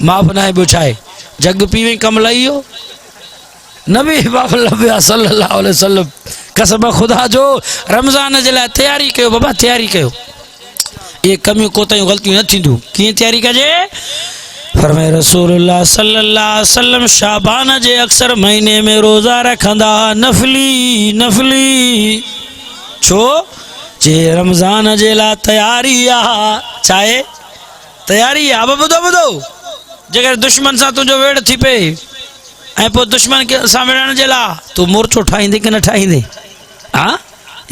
S1: माफ़ न आहे, ॿियो छा आहे, जग पीवे कमु लही वियो। नबी बाबा सल्लल्लाहु अलैहि वसल्लम कसम खुदा जो रमज़ान जे लाइ तैयारी कयो बाबा तैयारी कयो ये कमियूं कोतायूं ग़लतियूं न थींदियूं कीअं तैयारी कजे फरमाए रसूलुल्लाह सल्लल्लाहु अलैहि वसल्लम शाबान जे अक्सर महीने में रोज़ा रखंदा नफली छो जे रमज़ान जे लाइ तैयारी आहे चाहे तैयारी आहे अब ॿुधो जेकर दुश्मन सां तुंहिंजो वेड़ थी पए ऐं पोइ दुश्मन खे सां विढ़ण जे लाइ तूं मोर्चो ठाहींदे की न ठाहींदे हा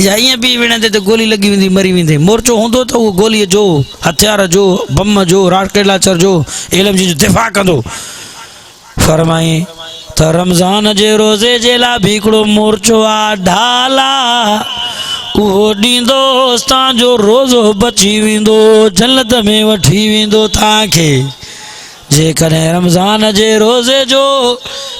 S1: या ईअं बि विढ़ंदे त गोली लॻी वेंदी मरी वेंदे मोर्चो हूंदो त उहो गोलीअ जो हथियार जो बम जो राकेट लांचर जो इल्म जी दिफ़ा कंदो फरमाई त रमज़ान जे रोज़े जे लाइ बि हिकिड़ो मोर्चो आहे ढाला उहो ॾींदोसि तव्हांजो रोज़ो बची वेंदो जन्नत में वठी वेंदो तव्हांखे जेकॾहिं रमज़ान जे रोज़े जो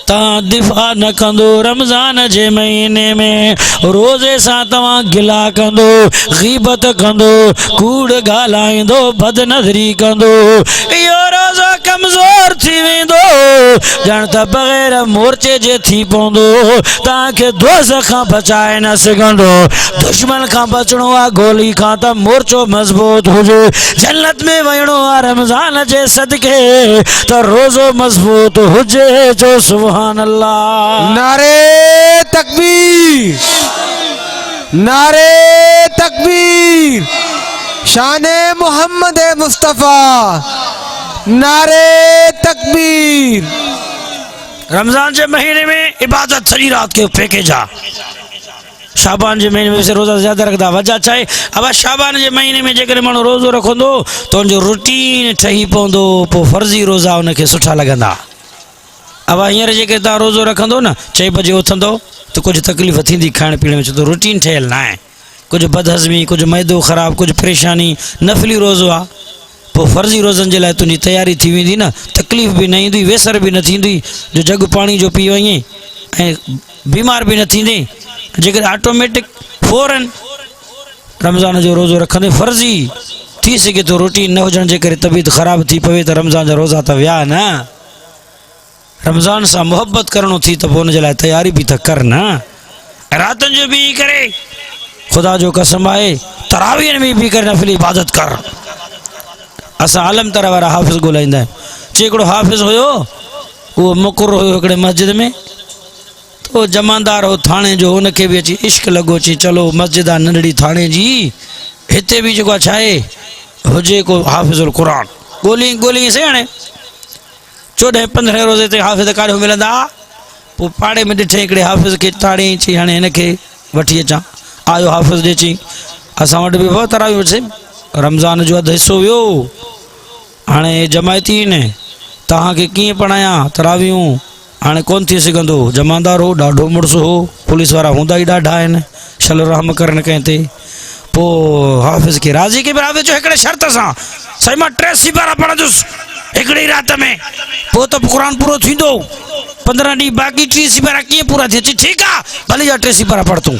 S1: तव्हां दिफ़ा न कंदो रमज़ान जे महीने में रोज़े सां तव्हां गिला कंदो ग़ीबत कंदो कूड़ ॻाल्हाईंदो बदनज़री कंदो इहो रोज़ो कमज़ोर थी वेंदो ॼण त बग़ैर मोर्चे जे थी पवंदो तव्हांखे दोज़ख खां बचाए न सघंदो दुश्मन खां बचणो आहे गोली खां त मोर्चो मज़बूत हुजे जन्नत में वञणो आहे रमज़ान जे सदके त रोज़ो मज़बूत हुजे जो सुभान अल्लाह
S2: नारे तकबीर शान मोहम्मद मुस्तफ़ा नारे तकबीर
S1: रमज़ान जे महीने में इबादत सॼी रात के पैकेज आहे शाबान जे महीने में रोज़ा ज़्यादा रखंदा वजह छा आहे अब शाबान जे महीने में जेकॾहिं माण्हू रोज़ो रखंदो त हुनजो रूटीन ठही पवंदो पोइ फर्ज़ी रोज़ा हुनखे सुठा लॻंदा अब हींअर जेके तव्हां रोज़ो रखंदो न 6 बजे उथंदो त कुझु तकलीफ़ थींदी खाइण पीअण में छो त रूटीन ठहियल न आहे कुझु बदहज़मी कुझु मैदो ख़राबु कुझु परेशानी नफ़ली रोज़ो आहे पोइ फर्ज़ी रोज़नि जे लाइ तुंहिंजी तयारी थी वेंदी न तकलीफ़ बि न ईंदी वेसर बि न थींदी जो जग पाणी जो पी वञे ऐं बीमार बि न थींदे जेकर ऑटोमेटिक फौरन रमज़ान जो रोज़ो रखंदे फर्ज़ी थी सघे थो रूटीन न हुजण जे करे तबीयत ख़राब थी पवे त रमज़ान जा रोज़ा त विया न रमज़ान सां मोहब्बत करणो थी त पोइ हुन जे लाइ तयारी बि त कर न रातनि जो बि करे ख़ुदा जो कसम आहे तरावीहनि में बि करे नफ़िली इबादत कर असां आलम तरह वारा हाफ़िज़ ॻोल्हाईंदा आहियूं चई हिकिड़ो हाफ़िज़ हुयो उहो मुक़ररु हुयो हिकिड़े मस्जिद में तो जमादार हो थाणे जो हुनखे बि अची इश्क लॻो अची चलो मस्जिद आहे नंढड़ी थाणे जी हिते बि जेको आहे छा आहे हुजे को हाफ़िज़ुल क़ुर ॻोल्ही से हाणे 14-15 रोज़े ते हाफ़िज़ काॾो मिलंदा पोइ पाड़े में ॾिठे हिकिड़े हाफ़िज़ खे ताड़ी चई हाणे हिनखे वठी अचां आयो हाफ़िज़ ॾे चई असां वटि बि तरावी वठिसे रमज़ान जो अधु हिसो वियो हाणे जमायती आहिनि तव्हांखे कीअं पढ़ायां तरावियूं हाणे कोन थी सघंदो जमादार हो ॾाढो मुड़ुसु हो पुलिस वारा हूंदा ई ॾाढा आहिनि शल रहम करनि कंहिं ते पोइ हाफ़िज़ खे राज़ी के बि हाफ़िज़ जो हिकिड़े शर्त सां साईं मां 3 सिपारा पढ़ंदुसि हिकिड़ी राति में पोइ त क़ुर पूरो थींदो 15 ॾींहं बाक़ी 3 सिपारा कीअं पूरा थिए चई ठीकु आहे भले जा 3 सिपारा पढ़ तूं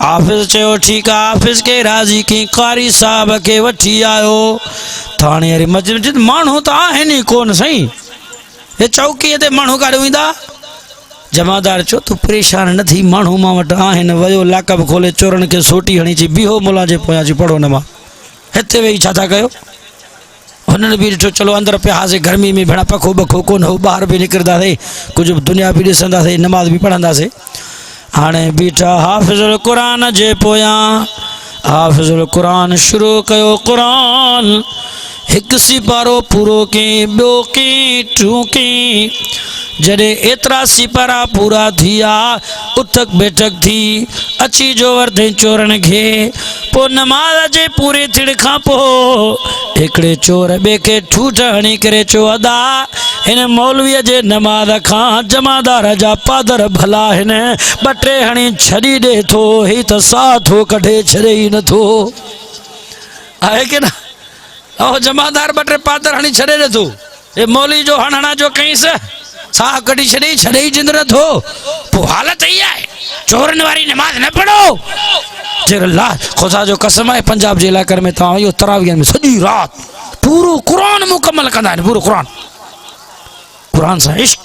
S1: हाफ़िज़ चयो ठीकु आहे हाफ़िज़ खे राज़ी कई कारी साहब खे वठी आयो थाणे वारी मस्जिद माण्हू त आहिनि ई कोन साईं हे चौकीअ ते माण्हू काॾो ईंदा जमादार चयो तूं परेशान न थी माण्हू मां वटि आहिनि वियो लाकब खोले चोरनि खे सोटी हणी चई बीहो मुला जे पोयां अची पढ़ो न मां हिते वेही छा था कयो हुननि बि ॾिठो चलो अंदरि पिया हासे गर्मी में भेणा पखो बखो कोन हो ॿाहिरि बि निकिरंदासीं कुझु दुनिया बि ॾिसंदासीं नमाज़ बि पढ़ंदासीं हाणे बीठा हाफ़िज़ुल क़ुर जे पोयां हाफ़िज़ुल क़ुर शुरू कयो क़ुर हिकु सिपारो पूरो कई ॿियो कई टियों कई जॾहिं एतिरा सिपारा पूरा थी विया उठक बैठक थी अची जो वरधई चोरनि खे पोइ नमाज़ जे पूरे थियण खां पोइ हिकिड़े चोर ॿिए खे ठूठ हणी करे चयो अदा हिन मौलवीअ जे नमाज़ खां जमादार जा पादर भला आहिनि 2-3 हणी छॾी ॾे थो ही त साह थो कढे छॾे ई नथो आहे की न जमादार 2-3 पादर हणी छॾे नथो हे मौलवी जो हणा जो कईंसि साह कढी छॾे ई जिंद नथो पोइ हालत इहा आहे चोरनि वारी नमाज़ न पढ़ो चयो अल्लाह ख़ुदा जो कसम आहे पंजाब जे इलाइक़े में तव्हां इहो तरावीह में सॼी राति पूरो क़ुर मुकमल कंदा आहिनि पूरो क़ुर कुरान से इश्क,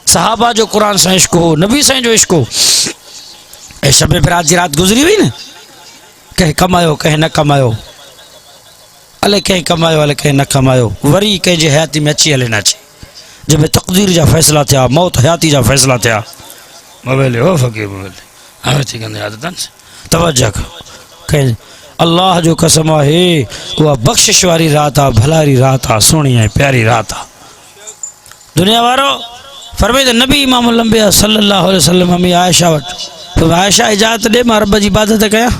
S1: सहाबा जो कुरान से इश्क हो, नबी से जो इश्क हो। ऐ शब बरात जी रात गुजरी हुई न, कहीं कमायो कहीं न कमायो, अले कहीं कमायो अले कहीं न कमायो, वरी कहीं जे हयाती में अची हले न अची, जब तकदीर जा फैसला थिया, मौत हयाती जा फैसला थिया। मोबाइल हो फ़कीर मोबाइल हमें थी कंदे आदतन से तवज्जो कहीं अल्लाह जो कसम है, वह बख्शिश वारी रात आ, भलारी रात आ, सोहणी ऐं प्यारी रात आ। दुनिया वारो फरमाईंदा नबी इमाम लंबिया सल्लल्लाहु अलैहि वसल्लम अमी आयशा वट, तो आयशा इजाज़त दे मां रब जी इबादत कया।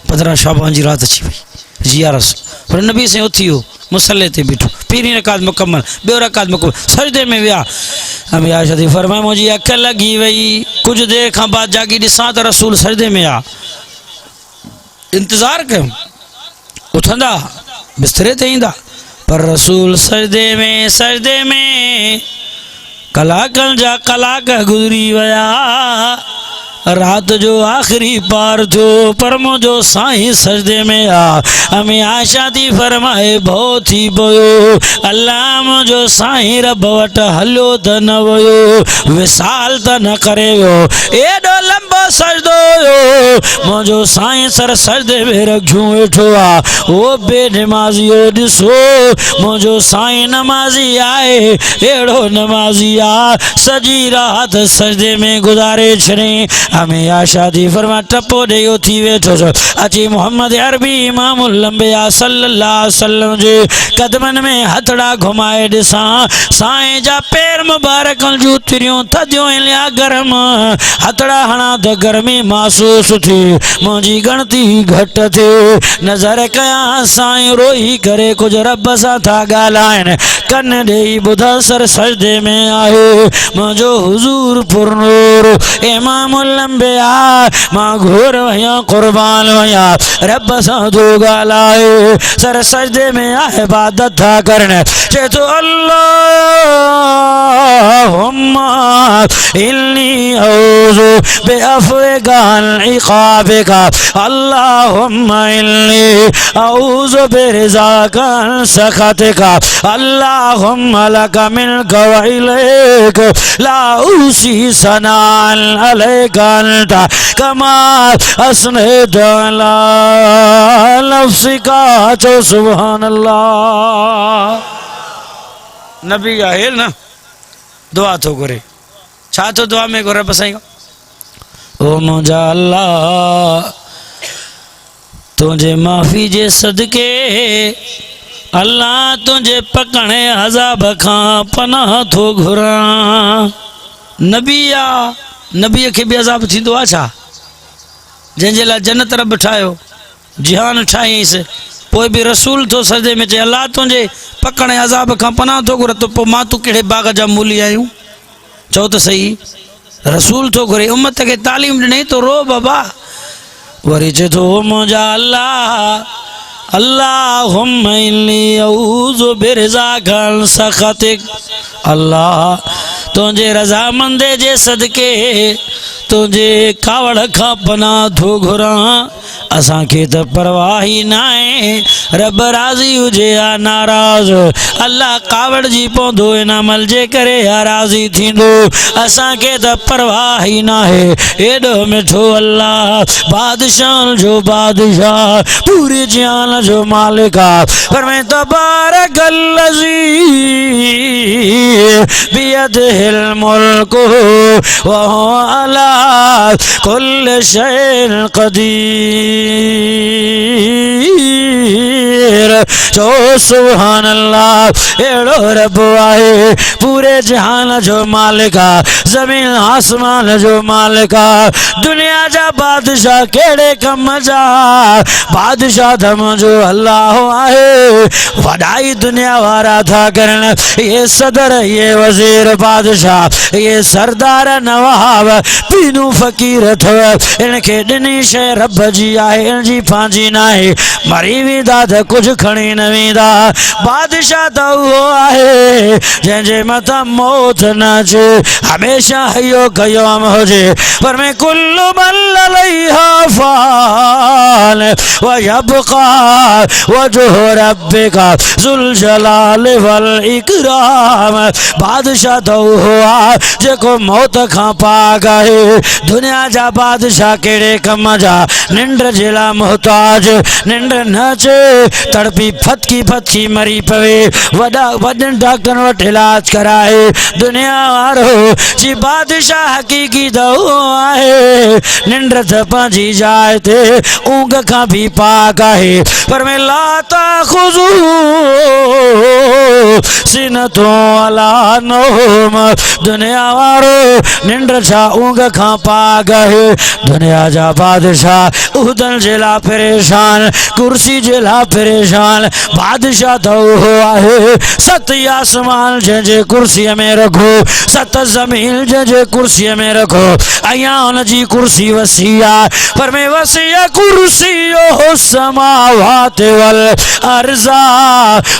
S1: 15 शाबान जी रात अची वई जी या रसूल, पर नबी से उथी हो मुसल्ले ते बीठो, पहिरीं रकात मुकम्मल, ॿियो रकात मुकम्मल, सजदे में विया। अमी आयशा थी फरमाए मुंहिंजी अख लगी वई, कुछ देर खां बाद जागी ॾिसां त रसूल सजदे में आ। इंतज़ार कयूं, उथंदा बिस्तरे ते ईंदा, पर रसूल सजदे में कलाकनि जा कलाक गुज़री विया। रात जो आखिरी पार थो, पर मुंहिंजो साईं सजदे में आ। अमी आयशा थी फरमाए भउ थी पियो, अल्लाह मुंहिंजो साईं रब वटि हलियो त न वियो, विसाल त न करे वियो, एॾो लंबो सजदो हुयो, मुंहिंजो साईं सर सजदे में रखियो वेठो आ। ओ बेनमाज़ियो ॾिसो, मुंहिंजो साईं नमाज़ी आहे, अहिड़ो नमाज़ी आ, सॼी रात सजदे में गुज़ारे छॾियईं। अमी आयशा थी फरमा टपो ॾेई उथी वेठो छो, अची मोहम्मद अरबी इमाम लंबिया सल्लल्लाहु अलैहि वसल्लम जे कदमनि में हथड़ा घुमाए ॾिसां, साईं जा पैर मुबारक जूं तिरियूं थधियूं लिया गरम, हथड़ा हणा त गर्मी महसूस थी, मुंहिंजी गणती घटि थिए, नज़र कयां साईं रोई करे कुछ रब सां था ॻाल्हाइनि, कन ॾेई ॿुधा सर सजदे में आहे, मुंहिंजो हुज़ूर पुरनूर इमाम लंबिया, मां घोर वया कुर्बान वया, रब सां थो ॻाल्हाए, सर सजदे में आहे, इबादत था करनि, चए थो अल्लाहुम्मा इन्नी औज़ु बिअफ़्विका अन इक़ाबिका, अल्लाहुम्मा इन्नी औज़ु बिरिज़ाका अन सख़तिका, अल्लाहुम्मा लका मिनका व इलैका ला उसी सनाअन अलैका अंता कमा असनैता अला नफ्सिका। चो सुभान अल्लाह। नबी आहे न दुआ थो घुरे, छा थो दुआ में घुरे बसाई, ओ मुंहिंजा अल्लाह तुंहिंजे माफ़ी जे सदके, अल्लाह तुंहिंजे पकड़े अज़ाब खां पनाह थो घुरां। नबी आ, नबीअ खे बि अज़ाब थींदो आहे छा? जंहिंजे लाइ जन्नत रब ठाहियो, जिहान ठाहींसि, पोइ बि रसूल थो सजदे में चए अल्लाह तुंहिंजे पकड़े अज़ाब खां पनाह थो घुरे, त पोइ मां तूं कहिड़े बाग़ जा मूली आहियूं? चओ त सही, रसूल थो घुरे, उम्मत खे तालीम ॾिनई तो रो बाबा। वरी चए थो मुंहिंजा अल्लाह अल्लाहुम्मा इन्नी औज़ु बिरिज़ाका अन सख़तिक, अल्लाह तुंहिंजे रज़ामंदे जे सदके तुंहिंजे कावड़ खां पनाह थो घुरां। असांखे त परवाह ई न आहे, रब राज़ी हुजे या नाराज़, अल्लाह कावड़ जी पौधो इन अमल जे करे या राज़ी थींदो, असांखे त परवाह ई न आहे। एॾो मिठो अल्लाह, बादशाह जो बादशाह, पूरी जान जो मालिक आ, फरमाए तबारकल्लज़ी बियदिहिल मुल्कु व हुवा अला कुल्लि शैइन क़दीर। चो सुभान अल्लाह। एड़ो रब आहे, पूरे जहान जो मालिक आ, ज़मीन आसमान जो मालिक आ, दुनिया जा बादशाह केड़े कम जा बादशाह धम जो अल्लाह आहे। वॾाई दुनिया वारा था करन, ये सदर, ये वज़ीर बादशाह, ये सरदार नवाब, पीनू फ़कीर अथव, इनखे ॾिनी शइ रब जी आहे, इन जी पंहिंजी न आहे। मरी वेंदा त कुझु खणी न वेंदा। बादशाह त उहो आहे जंहिंजे मथां मौत न अचे, हमेशा हयो क़याम हुजे। पर में कुल्लु मन अलैहा फ़ान, वयबका वजह रब्बिका जुल जलाल वल इकराम। बादशाह तो हुआ जेको मौत खां पा गए। दुनिया जा बादशाह केड़े कम जा निंड जेला मोहताज निंड न चे तड़पी फतकी फतकी मरी पवे। वॾा वॾनि डॉक्टरनि वटि इलाज कराए दुनिया वारो जी बादशाह हकीकी दो आहे। निंड त पंहिंजी जाइ ते ऊंघ खां भी पाक आहे। पर में लाता खुजू सिनतो अला नोम। दुनिया वारो निंड छा ऊंघ खां पाक आहे। दुनिया जा बादशाह उहदन जे लाइ परेशान कुर्सी जे लाइ परेशान। बादशाह तो हो आहे सत आसमान जंहिंजे कुर्सीअ में रखो सत ज़मीन जंहिंजे कुर्सीअ में रखो। अयां हुन जी कुर्सी वसी आहे पर में वसी कुर्सी हो समावात वल अर्ज़ा।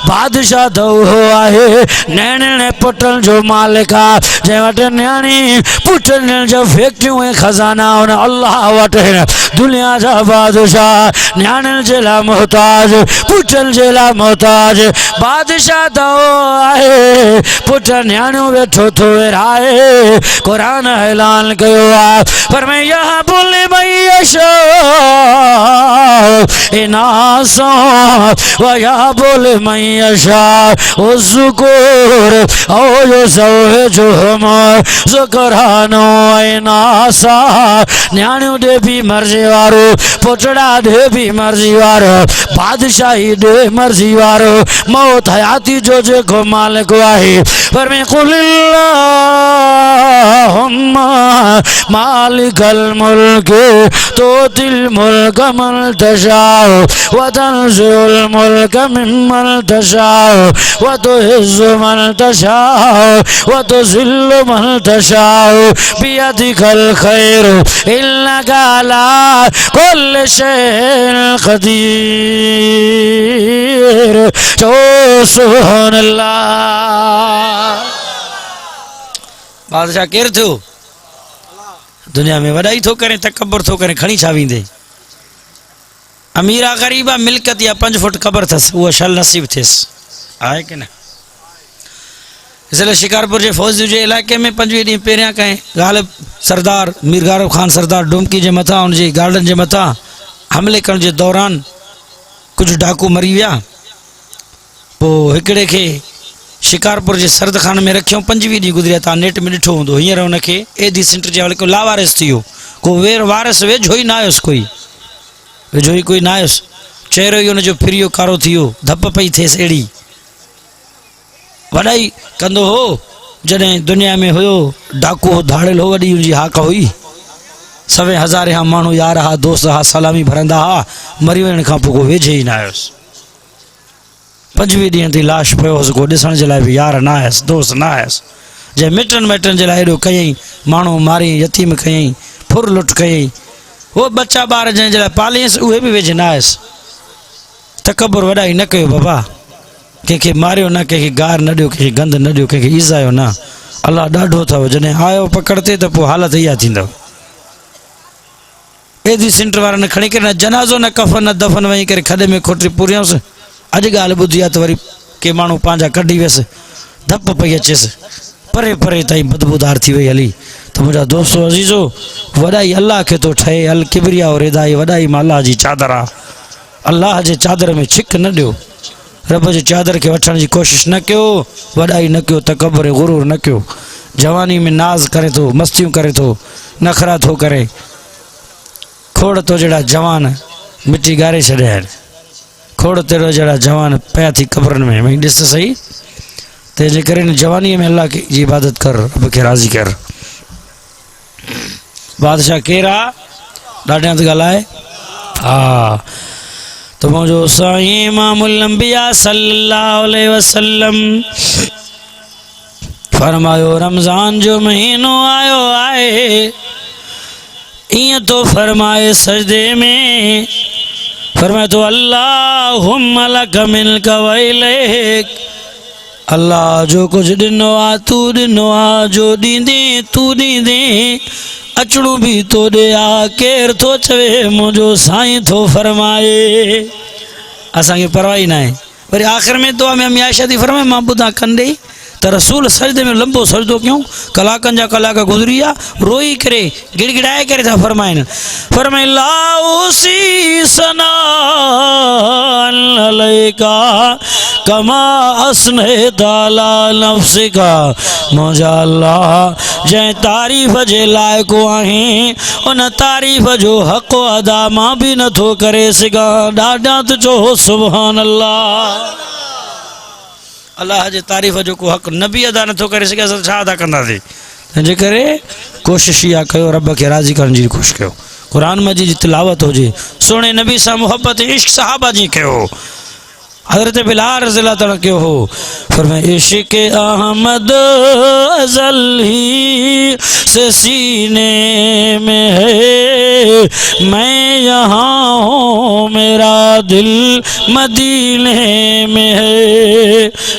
S1: बादशाह तो हो आहे नैणनि पुटनि जो मालिक आहे जंहिं वटि न्याणी पुटनि जो फैक्ट्रियूं ऐं खज़ाना हुन अल्लाह वटि आहिनि। दुनिया जा बादशाह न्याणियुनि जे लाइ मोहताज पुटनि जे लाइ मोहताज। बादशाह तो आहे पुट न्याणियूं वेठो थो विराए। क़ुरान ऐलान कयो आहे पर मैं यहाँ बोले मैशा इनासा वया बोले मैशा उज़्कुर ओ यो ज़ौज हम ज़ुकरानो इनासा। न्याणियों दे भी मर्जी वारो पुटड़ा दे भी मर्जी वारो बादशाही दे मर्जी वारो मौत हयाती जो जेको मालिक आहे। पर मैं कुलिल्लाहुम्मा मालिकल मुल्क तुतिल मुल्क मन तशाउ व तंज़िउल मुल्क मिम्मन तशाउ व तुइज़्ज़ु मन तशाउ व तुज़िल्लु मन तशाउ बियदिकल खैर इन्नका अला कुल्लि शैइन क़दीर। तो सुभानअल्लाह। बादशाह केर थियो दुनिया में वॾाई थो करे तकबर थो करे खणी छा वेंदे। अमीरा ग़रीबा मिल्कत या 5 फुट क़बर अथसि उहा शल नसीब थियसि आहे की न। इसलिए शिकारपुर के फौजी के इलाके में 5 ॾींहं पहिरियां कंहिं ग़ालिब सरदार मीर गालिब खान सरदार डुमकी के मथा उनजी गार्डन के मथा हमले करण के दौरान कुछ डाकू मरी विया। पोइ हिकिड़े खे शिकारपुर के सर्द खान में रखियो। 25 ॾींहं गुज़रिया तव्हां नेट में ॾिठो हूंदो। हींअर हुनखे एडी सेंटर जे हवाले को लावारिस थी वियो। को वारिस वेझो ई न आयुसि कोई वेझो ई कोई न आयुसि। चेहरो ई हुनजो फिरियो कारो थी वियो धप पई थिएसि अहिड़ी वॾाई कंदो हो जॾहिं दुनिया में हुयो डाकू हो धाड़ियल हो वॾी हुनजी हाक हुई। सवे हज़ारे हा माण्हू यार हा दोस्त हा सलामी भरंदा हा मरी वञण खां पोइ को वेझे ई न आयुसि। 25 ॾींहं थी लाश पियो हुउसि को ॾिसण जे लाइ बि यार न आयुसि दोस्त न आयुसि। जंहिं मिटनि माइटनि जे लाइ एॾो कयईं माण्हू मारियईं यतीम कयईं फुर लुट कयईं उहो बच्चा ॿार जंहिं जे लाइ पालियसि उहे बि वेझे न आयुसि। तकबर वॾाई न कयो बाबा कंहिंखे मारियो न कंहिंखे गार न ॾियो कंहिंखे गंद न ॾियो कंहिंखे ईज़ायो न। अल्लाह ॾाढो अथव जॾहिं आयो पकड़ते त पोइ हालत इहा थींदव। एडी सेंटर वारनि खणी करे न जनाज़ो न कफ़न न दफ़न वञी करे खॾे में खोटरी पूरियसि। अॼु ॻाल्हि ॿुधी आहे त वरी के माण्हू पंहिंजा कढी वियसि धप पई अचेसि परे परे ताईं बदबूदार थी वई हली। त मुंहिंजा दोस्तो अज़ीज़ो वॾाई अल्लाह खे थो ठहे अल किबरिया और रिदाई वॾाई मां अल्लाह जी चादर आहे। अल्लाह जे चादर में छिक न ॾियो रब जे चादर के वठण जी कोशिश न कयो वॾाई न कयो तकबर गुरूर न कयो। जवानी में नाज करे थो मस्तियूं करे थो नखरा थो करे खोड़ तो जड़ा जवान मिट्टी गारे छॾिया आहिनि। खोड़ तेरो जड़ा जवान पिया थी कब्रनि में भई ॾिस सही तंहिंजे करे न जवानी में अल्लाह जी इबादत कर रब खे राज़ी कर। बादशाह केरु आहे ॾाढियां त ॻाल्हाए हा तो मुझो साईं इमामुल अंबिया सल्लल्लाहु अलैहि वसल्लम फरमायो रमज़ान जो महीनो आयो आहे इं तो फरमाए सजदे में फरमाए तो अल्लाहुम्मा लक मिनक व इलैक। अल्लाह जो कुछ ॾिनो आहे तू ॾिनो आहे जो ॾींदे तू ॾींदे अचणू भी तो आ केर थो चवे मुझो साईं थो फरमाए असांखे परवाही ना है। वरी आख़िर में दुआ में अम्मी आयशा थी फरमाए मां ॿुधा कंदे त रसूल सजदे में लंबो सजदो क्यों कलाकनि जा कलाक गुज़री विया रोई करे गिड़गिड़ाए करे था फरमाइनि फरमाए लाउसी सनान अलैका कमा असने ताला नफ्सिका मुंहिंजा अल्लाह जंहिं तारीफ़ जे लाइक़ु आहीं उन तारीफ़ जो हक़ अदा मां बि नथो करे सघां ॾाढा त चओ सुभान अल्लाह अल्लाह जे तारीफ़ जो को हक़ न बि अदा नथो करे सघे असां छा अदा कंदासीं तंहिंजे करे कोशिशि इहा कयो रब खे राज़ी करण जी कोशिशि कयो क़ुर मजीद जी तिलावत हुजे सुहिणे नबी सां मुहबत इश्क सहाबा जी कयो हज़रत बिलाल रज़ियल्लाहु ताला कयो हो फरमाए इश्क अहमद अज़ल ही से सीने में है मैं यहाँ हूँ मेरा दिल मदीने में है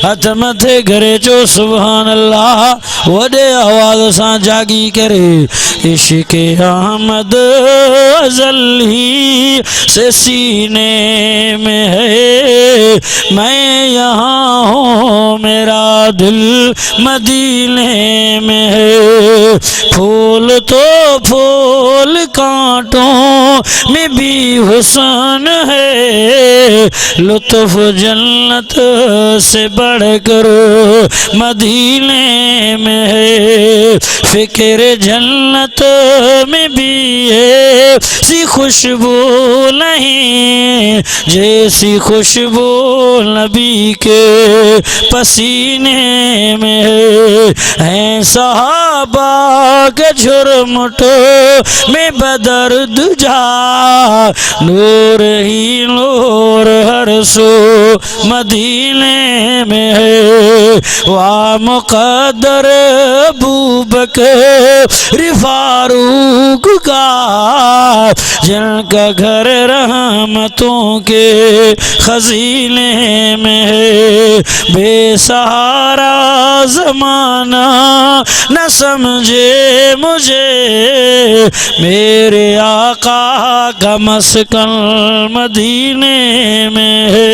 S1: हथ मथे करे चो सुभान अल्लाह वॾे आवाज़ सां जागी करे इश्क अहमद अज़ल ही से सीने में है मैं यहाँ हूँ मेरा दिल मदीने में है फूल तो फूल कांटों में भी हुस्न है लुत्फ जन्नत से बढ़कर मदीने में है फिक्र जन्नत में भी है सी खुशबू नहीं जैसी खुशबू नबी के पसीने में है सहाबा के झुरमुट में बदर दुजा नूर ही नूर हर सो मदीने में है वाह मुक़द्दर अबूबकर फारूक का जिनका घर रहमतों के खजीने में है बेसहारा ज़माना न समझे मुझे मेरे आका का मस्कन मदीने में है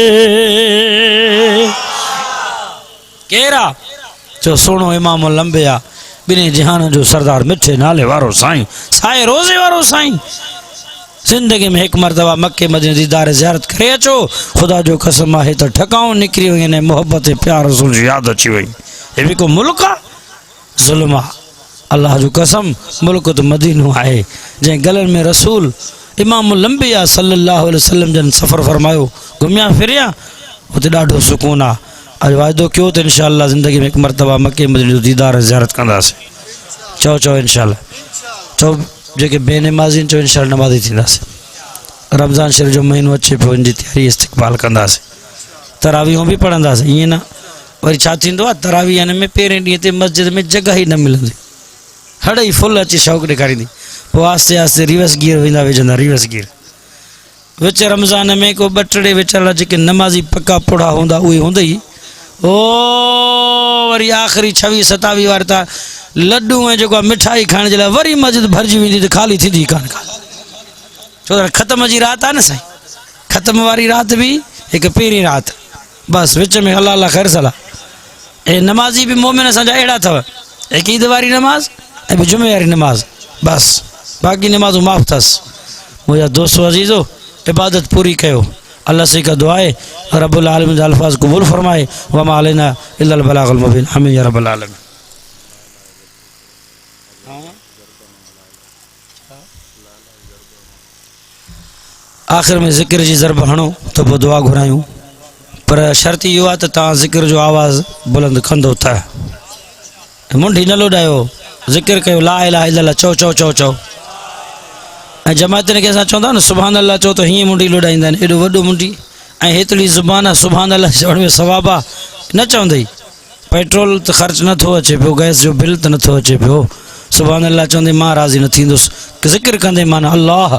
S1: केरा जो सुनो इमाम लंबिया बिनी जहान जो सरदार मिठे नाले वारो साईं साए रोज़े वारो साईं ज़िंदगी में एक मरतबा मक्के मदीने दीदार ज़ियारत करे अचो खुदा जो कसम आहे तो ठकाऊं निकिरी वई ने मोहब्बत प्यार रसूल जी याद अची वई ये भी को मुल्क आ ज़ुल्म आ अल्लाह जो कसम मुल्क तो मदीनो आहे जंहिं गलन में रसूल इमाम लंबिया सल्लल्लाहु अलैहि वसल्लम जन सफ़र फरमायो घुमिया फिरिया उते ॾाढो सुकून आ अॼु वाइदो कयो त इंशाअल्लाह ज़िंदगी में एक मरतबा मक्के मदीने जो दीदार ज़ियारत कंदासीं चओ चओ इंशाअल्लाह चओ जेके बेनमाज़ी चओ इंशाअल्लाह नमाज़ी थींदासीं रमज़ान शरीफ़ जो महीनो अचे पियो इन जी तयारी इस्तिक़बाल कंदासीं तरावीह बि पढ़ंदासीं ईअं न वरी छा थींदो आहे तरावीह में पहिरें ॾींहं ते मस्जिद में जॻह ई न मिलंदी हड़ ई फुल अची शौक़ु ॾेखारींदी पोइ आस्ते आस्ते रिवर्स गियर वेंदा विझंदा रिवर्स गियर विच रमज़ान में को ॿ टे वीचारा जेके नमाज़ी पका पुड़ा हूंदा उहे हूंदा ई ओ वरी आख़िरी 26-27 वार था लड्डू ऐं जेको आहे मिठाई खाइण जे लाइ वरी मस्जिद भरिजी वेंदी त ख़ाली थींदी कान छो त ख़तम जी राति आहे न साईं ख़तम वारी राति बि हिकु पहिरीं राति बसि विच में अलाह अलाह ख़ैर सलाह ऐं नमाज़ी बि मोमिन असांजा अहिड़ा अथव हिकु ईद वारी नमाज़ ऐं ॿी जुमे वारी नमाज़ बसि बाक़ी नमाज़ूं माफ़ु अथसि मुंहिंजा दोस्तो अज़ीज़ो इबादत पूरी कयो अल्लाह से का दुआ है रब्बुल आलमीन अल्फाज कबूल फरमाए वमा अलैना इल्लल बलागुल मुबीन आमीन या रब्बल आलमीन आख़िर में ज़िक्र जी ज़रब हणो तो पोइ दुआ घुरायूं पर शर्त इहो आहे त तव्हां ज़िक्र जो आवाज़ बुलंद कंदो त मुंडी न लोॾायो ज़िक्र कयो ला इलाहा इल्लल्लाह चओ चओ चओ चओ ऐं जमायतनि खे असां चवंदा न सुभान अल्लाह चओ त हीअं मुंडी लोॾाईंदा आहिनि एॾो वॾो मुंडी ऐं हेतिरी ज़ुबान आहे सुभान अल्लाह चवण में सवाबु आहे न चवंदई पेट्रोल त ख़र्च नथो अचे पियो गैस जो बिल त नथो अचे पियो सुभान अल्लाह चवंदे मां राज़ी न थींदुसि ज़िक्र कंदे माना अल्लाह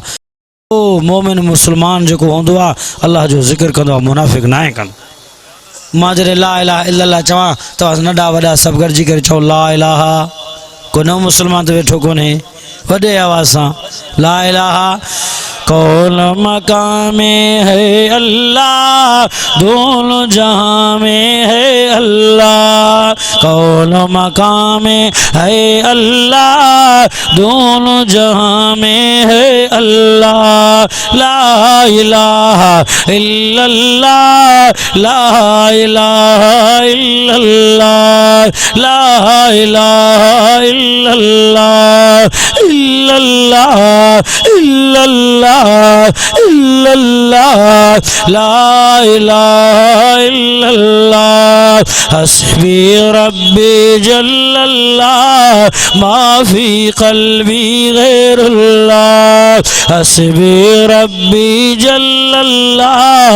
S1: ओ मोमिन मुस्लमान जेको हूंदो आहे अल्लाह जो ज़िक्र कंदो आहे मुनाफ़िक़ न आहे कंदो मां जॾहिं ला इलाहा इल्लल्लाह चवां त नंढा वॾा सभु गॾिजी करे चओ ला इलाहा को नओं मुसलमान तो वेठो कोन्हे वॾे आवाज़ सां ला इलाहा कौन मकाम में है अल्लाह दोनों जहां में है अल्लाह कौन मकाम में है अल्लाह दोनों जहां में है अल्लाह ला इलाहा इल्लल्लाह ला इलाहा इल्लल्लाह ला इलाहा इल्लल्लाह इल्लल्लाह इल्लल्लाह इल्लल्लाह ला इलाहा इल्लल्लाह हस्बी रब्बी जल्लल्लाह माफी कल्बी गैरुल्लाह हस्बी रब्बी जल्लल्लाह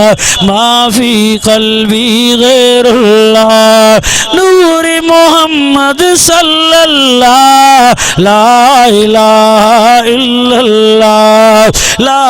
S1: माफी कल्बी गैरुल्लाह नूर मोहम्मद सल्लल्लाह ला इलाहा इल्लल्लाह ला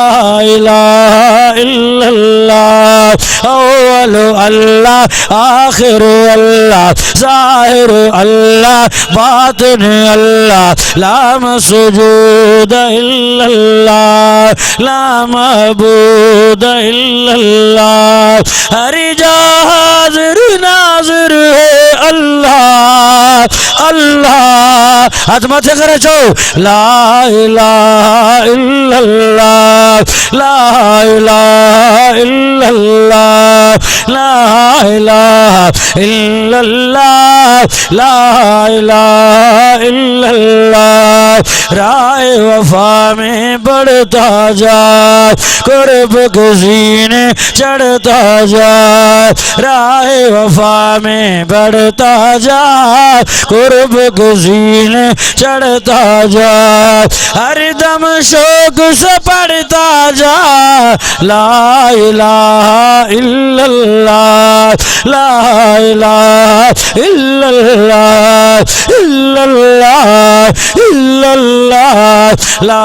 S1: इलाहा इल्लल्लाह अव्वल अल्लाह आखिर अल्लाह ज़ाहिर अल्लाह बातिन अल्लाह ला मसजूद इल्लल्लाह ला मअबूद इल्लल्लाह हर जा हाज़िर नाज़िर है अल्लाह अल्लाह हाथ माथे करे छो ला इलाहा इल्लल्लाह ला इलाहा इल्लल्लाह ला इलाहा इल्लल्लाह ला इलाहा इल्लल्लाह राह वफा में बढ़ता जा कुर्ब सीने चढ़ता जा राह वफा में बढ़ता जा कुर्ब सीने चढ़ता जा हर दम शौक से पढ़ता जा ला इलाहा इल्लल्लाह ला इलाहा इल्लल्लाह इल्लल्लाह इल्लल्लाह ला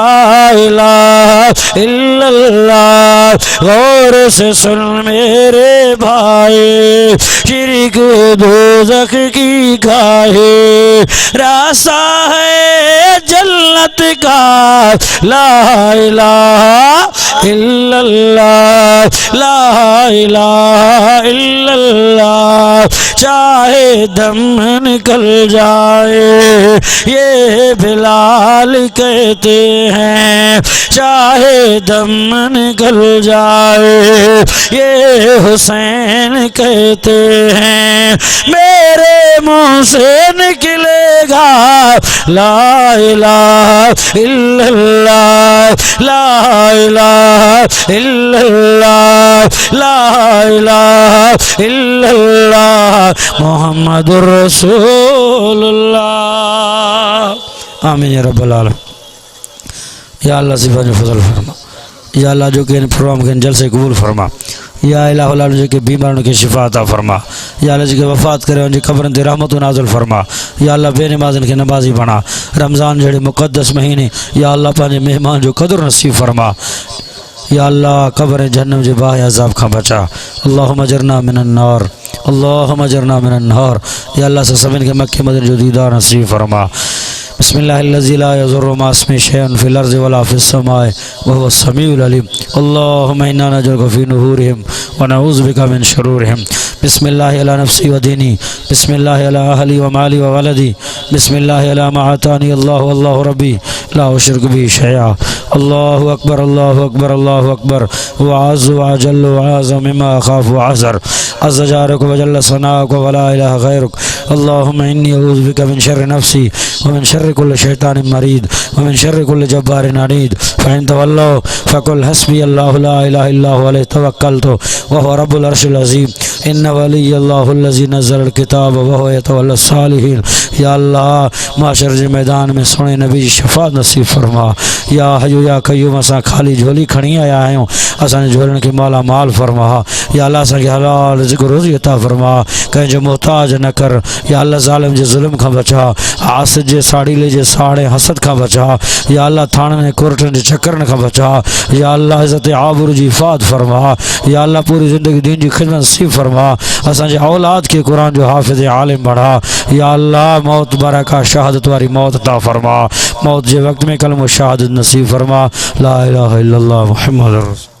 S1: इलाहा इल्लल्लाह गौर से सुन मेरे भाई शिरक दोज़ख की गाहे रास्ता है जन्नत का ला इलाहा इल्लल्लाह ला इलाहा इल्लल्लाह चाहे दम निकल जाए ये बिलाल कहते हैं चाहे दम निकल जाए ये हुसैन कहते हैं मेरे मुंह से निकलेगा ला इलाहा इल्लल्लाह ला इलाहा इल्लल्लाह ला इलाहा इल्लल्लाह मुहम्मदुर रसूलुल्लाह आमीन या रब्बल आलमीन या अल्लाह सिफा जो फजल फरमा या अल्लाह जो के प्रोग्राम के जलसे कबूल फरमा या इलाहुल जो के बीमारों के शिफा अता फरमा या अल्लाह जो वफ़ात करे उनकी कब्र ते रहमत नाज़िल फरमा या अल्लाह बेनमाज़न के नमाजी बना रमज़ान जड़े मुक़द्दस महीने या अल्लाह पांचे मेहमान जो कदर नसीब फरमा या अल्लाह कब्र जहन्नम जे बाह अज़ाब का बचा अल्लाहुम्मा अजरना मिनन नार अल्लाहुम्मा अजरना मिनन नार या अल्लाह से सबिन के मक्के मदीने जो दीदार नसीब फरमा बिस्मिल्लाहिल्लज़ी ला यज़ुर्रु मा इस्मिही शैअन फ़िल अर्ज़ि वला फ़िस समाइ व हुवस समीउल अलीम अल्लाहुम्मा इन्ना नजअलुका फ़ी नुहूरिहिम व नऊज़ु बिका मिन शुरूरिहिम बिस्मिल्लाहि अला नफ़्सी व दीनी बिस्मिल्लाहि अला अहली व माली व वलदी बिस्मिल्लाहि अला मा आतानी अल्लाहु अल्लाहु रब्बी ला उशरिकु बिही शैआ अल्लाहु अकबर अल्लाहु अकबर अल्लाहु अकबर व अज़्ज़ु व अजल्लु व अअज़म मिम्मा अख़ाफ़ु व अहज़र अज़्ज़ जारुक व जल्ल सनाउक व ला इलाहा गैरुक अल्लाहुम्मा इन्नी अऊज़ु बिका मिन शर्रि नफ़्सी व मिन शर्रि कुल्लि शैतानिन मरीद व मिन शर्रि कुल्लि जब्बारिन अनीद फ़इन तवल्लौ फ़क़ुल हस्बी अल्लाहु ला इलाहा इल्ला हुवा अलैहि तवक्कलतु व हुवा रब्बुल अर्शिल अज़ीम इन्ना वलिय्यल्लाहु अल्लज़ी नज़्ज़लल किताब व हुवा यतवल्लस सालिहीन या अल्लाह माशर के मैदान में सोने नबी शफ़ाअत नसीब फरमा या हय्यु हय्यू या कय्यूम असां ख़ाली झोली खणी आया आहियूं असांजे झोलनि खे माला माल फरमा या अल्लाह असांखे हलाल रिज़्क़ रोज़ी अता फरमा कंहिंजो मोहताज न कर या अल्लाह ज़ालिम जे ज़ुल्म खां बचा आसिद जे साड़ीले जे साड़े हसद खां बचा या अल्लाह थाणनि ऐं कोर्टनि जे चकरनि खां बचा या अल्लाह इज़्ज़त आबरू जी हिफ़ाज़त फरमा या अल्लाह पूरी ज़िंदगी दीन जी ख़िदमत नसीब फरमा असांजे औलाद खे क़ुरान जो हाफ़िज़ आलिम बणा या अल्लाह मौत बरका शहादत वारी मौत अता फरमा मौत जे वक़्त में कलमो शहादत नसीब फरमा ला इलाहा इल्लल्लाह मुहम्मद रसूल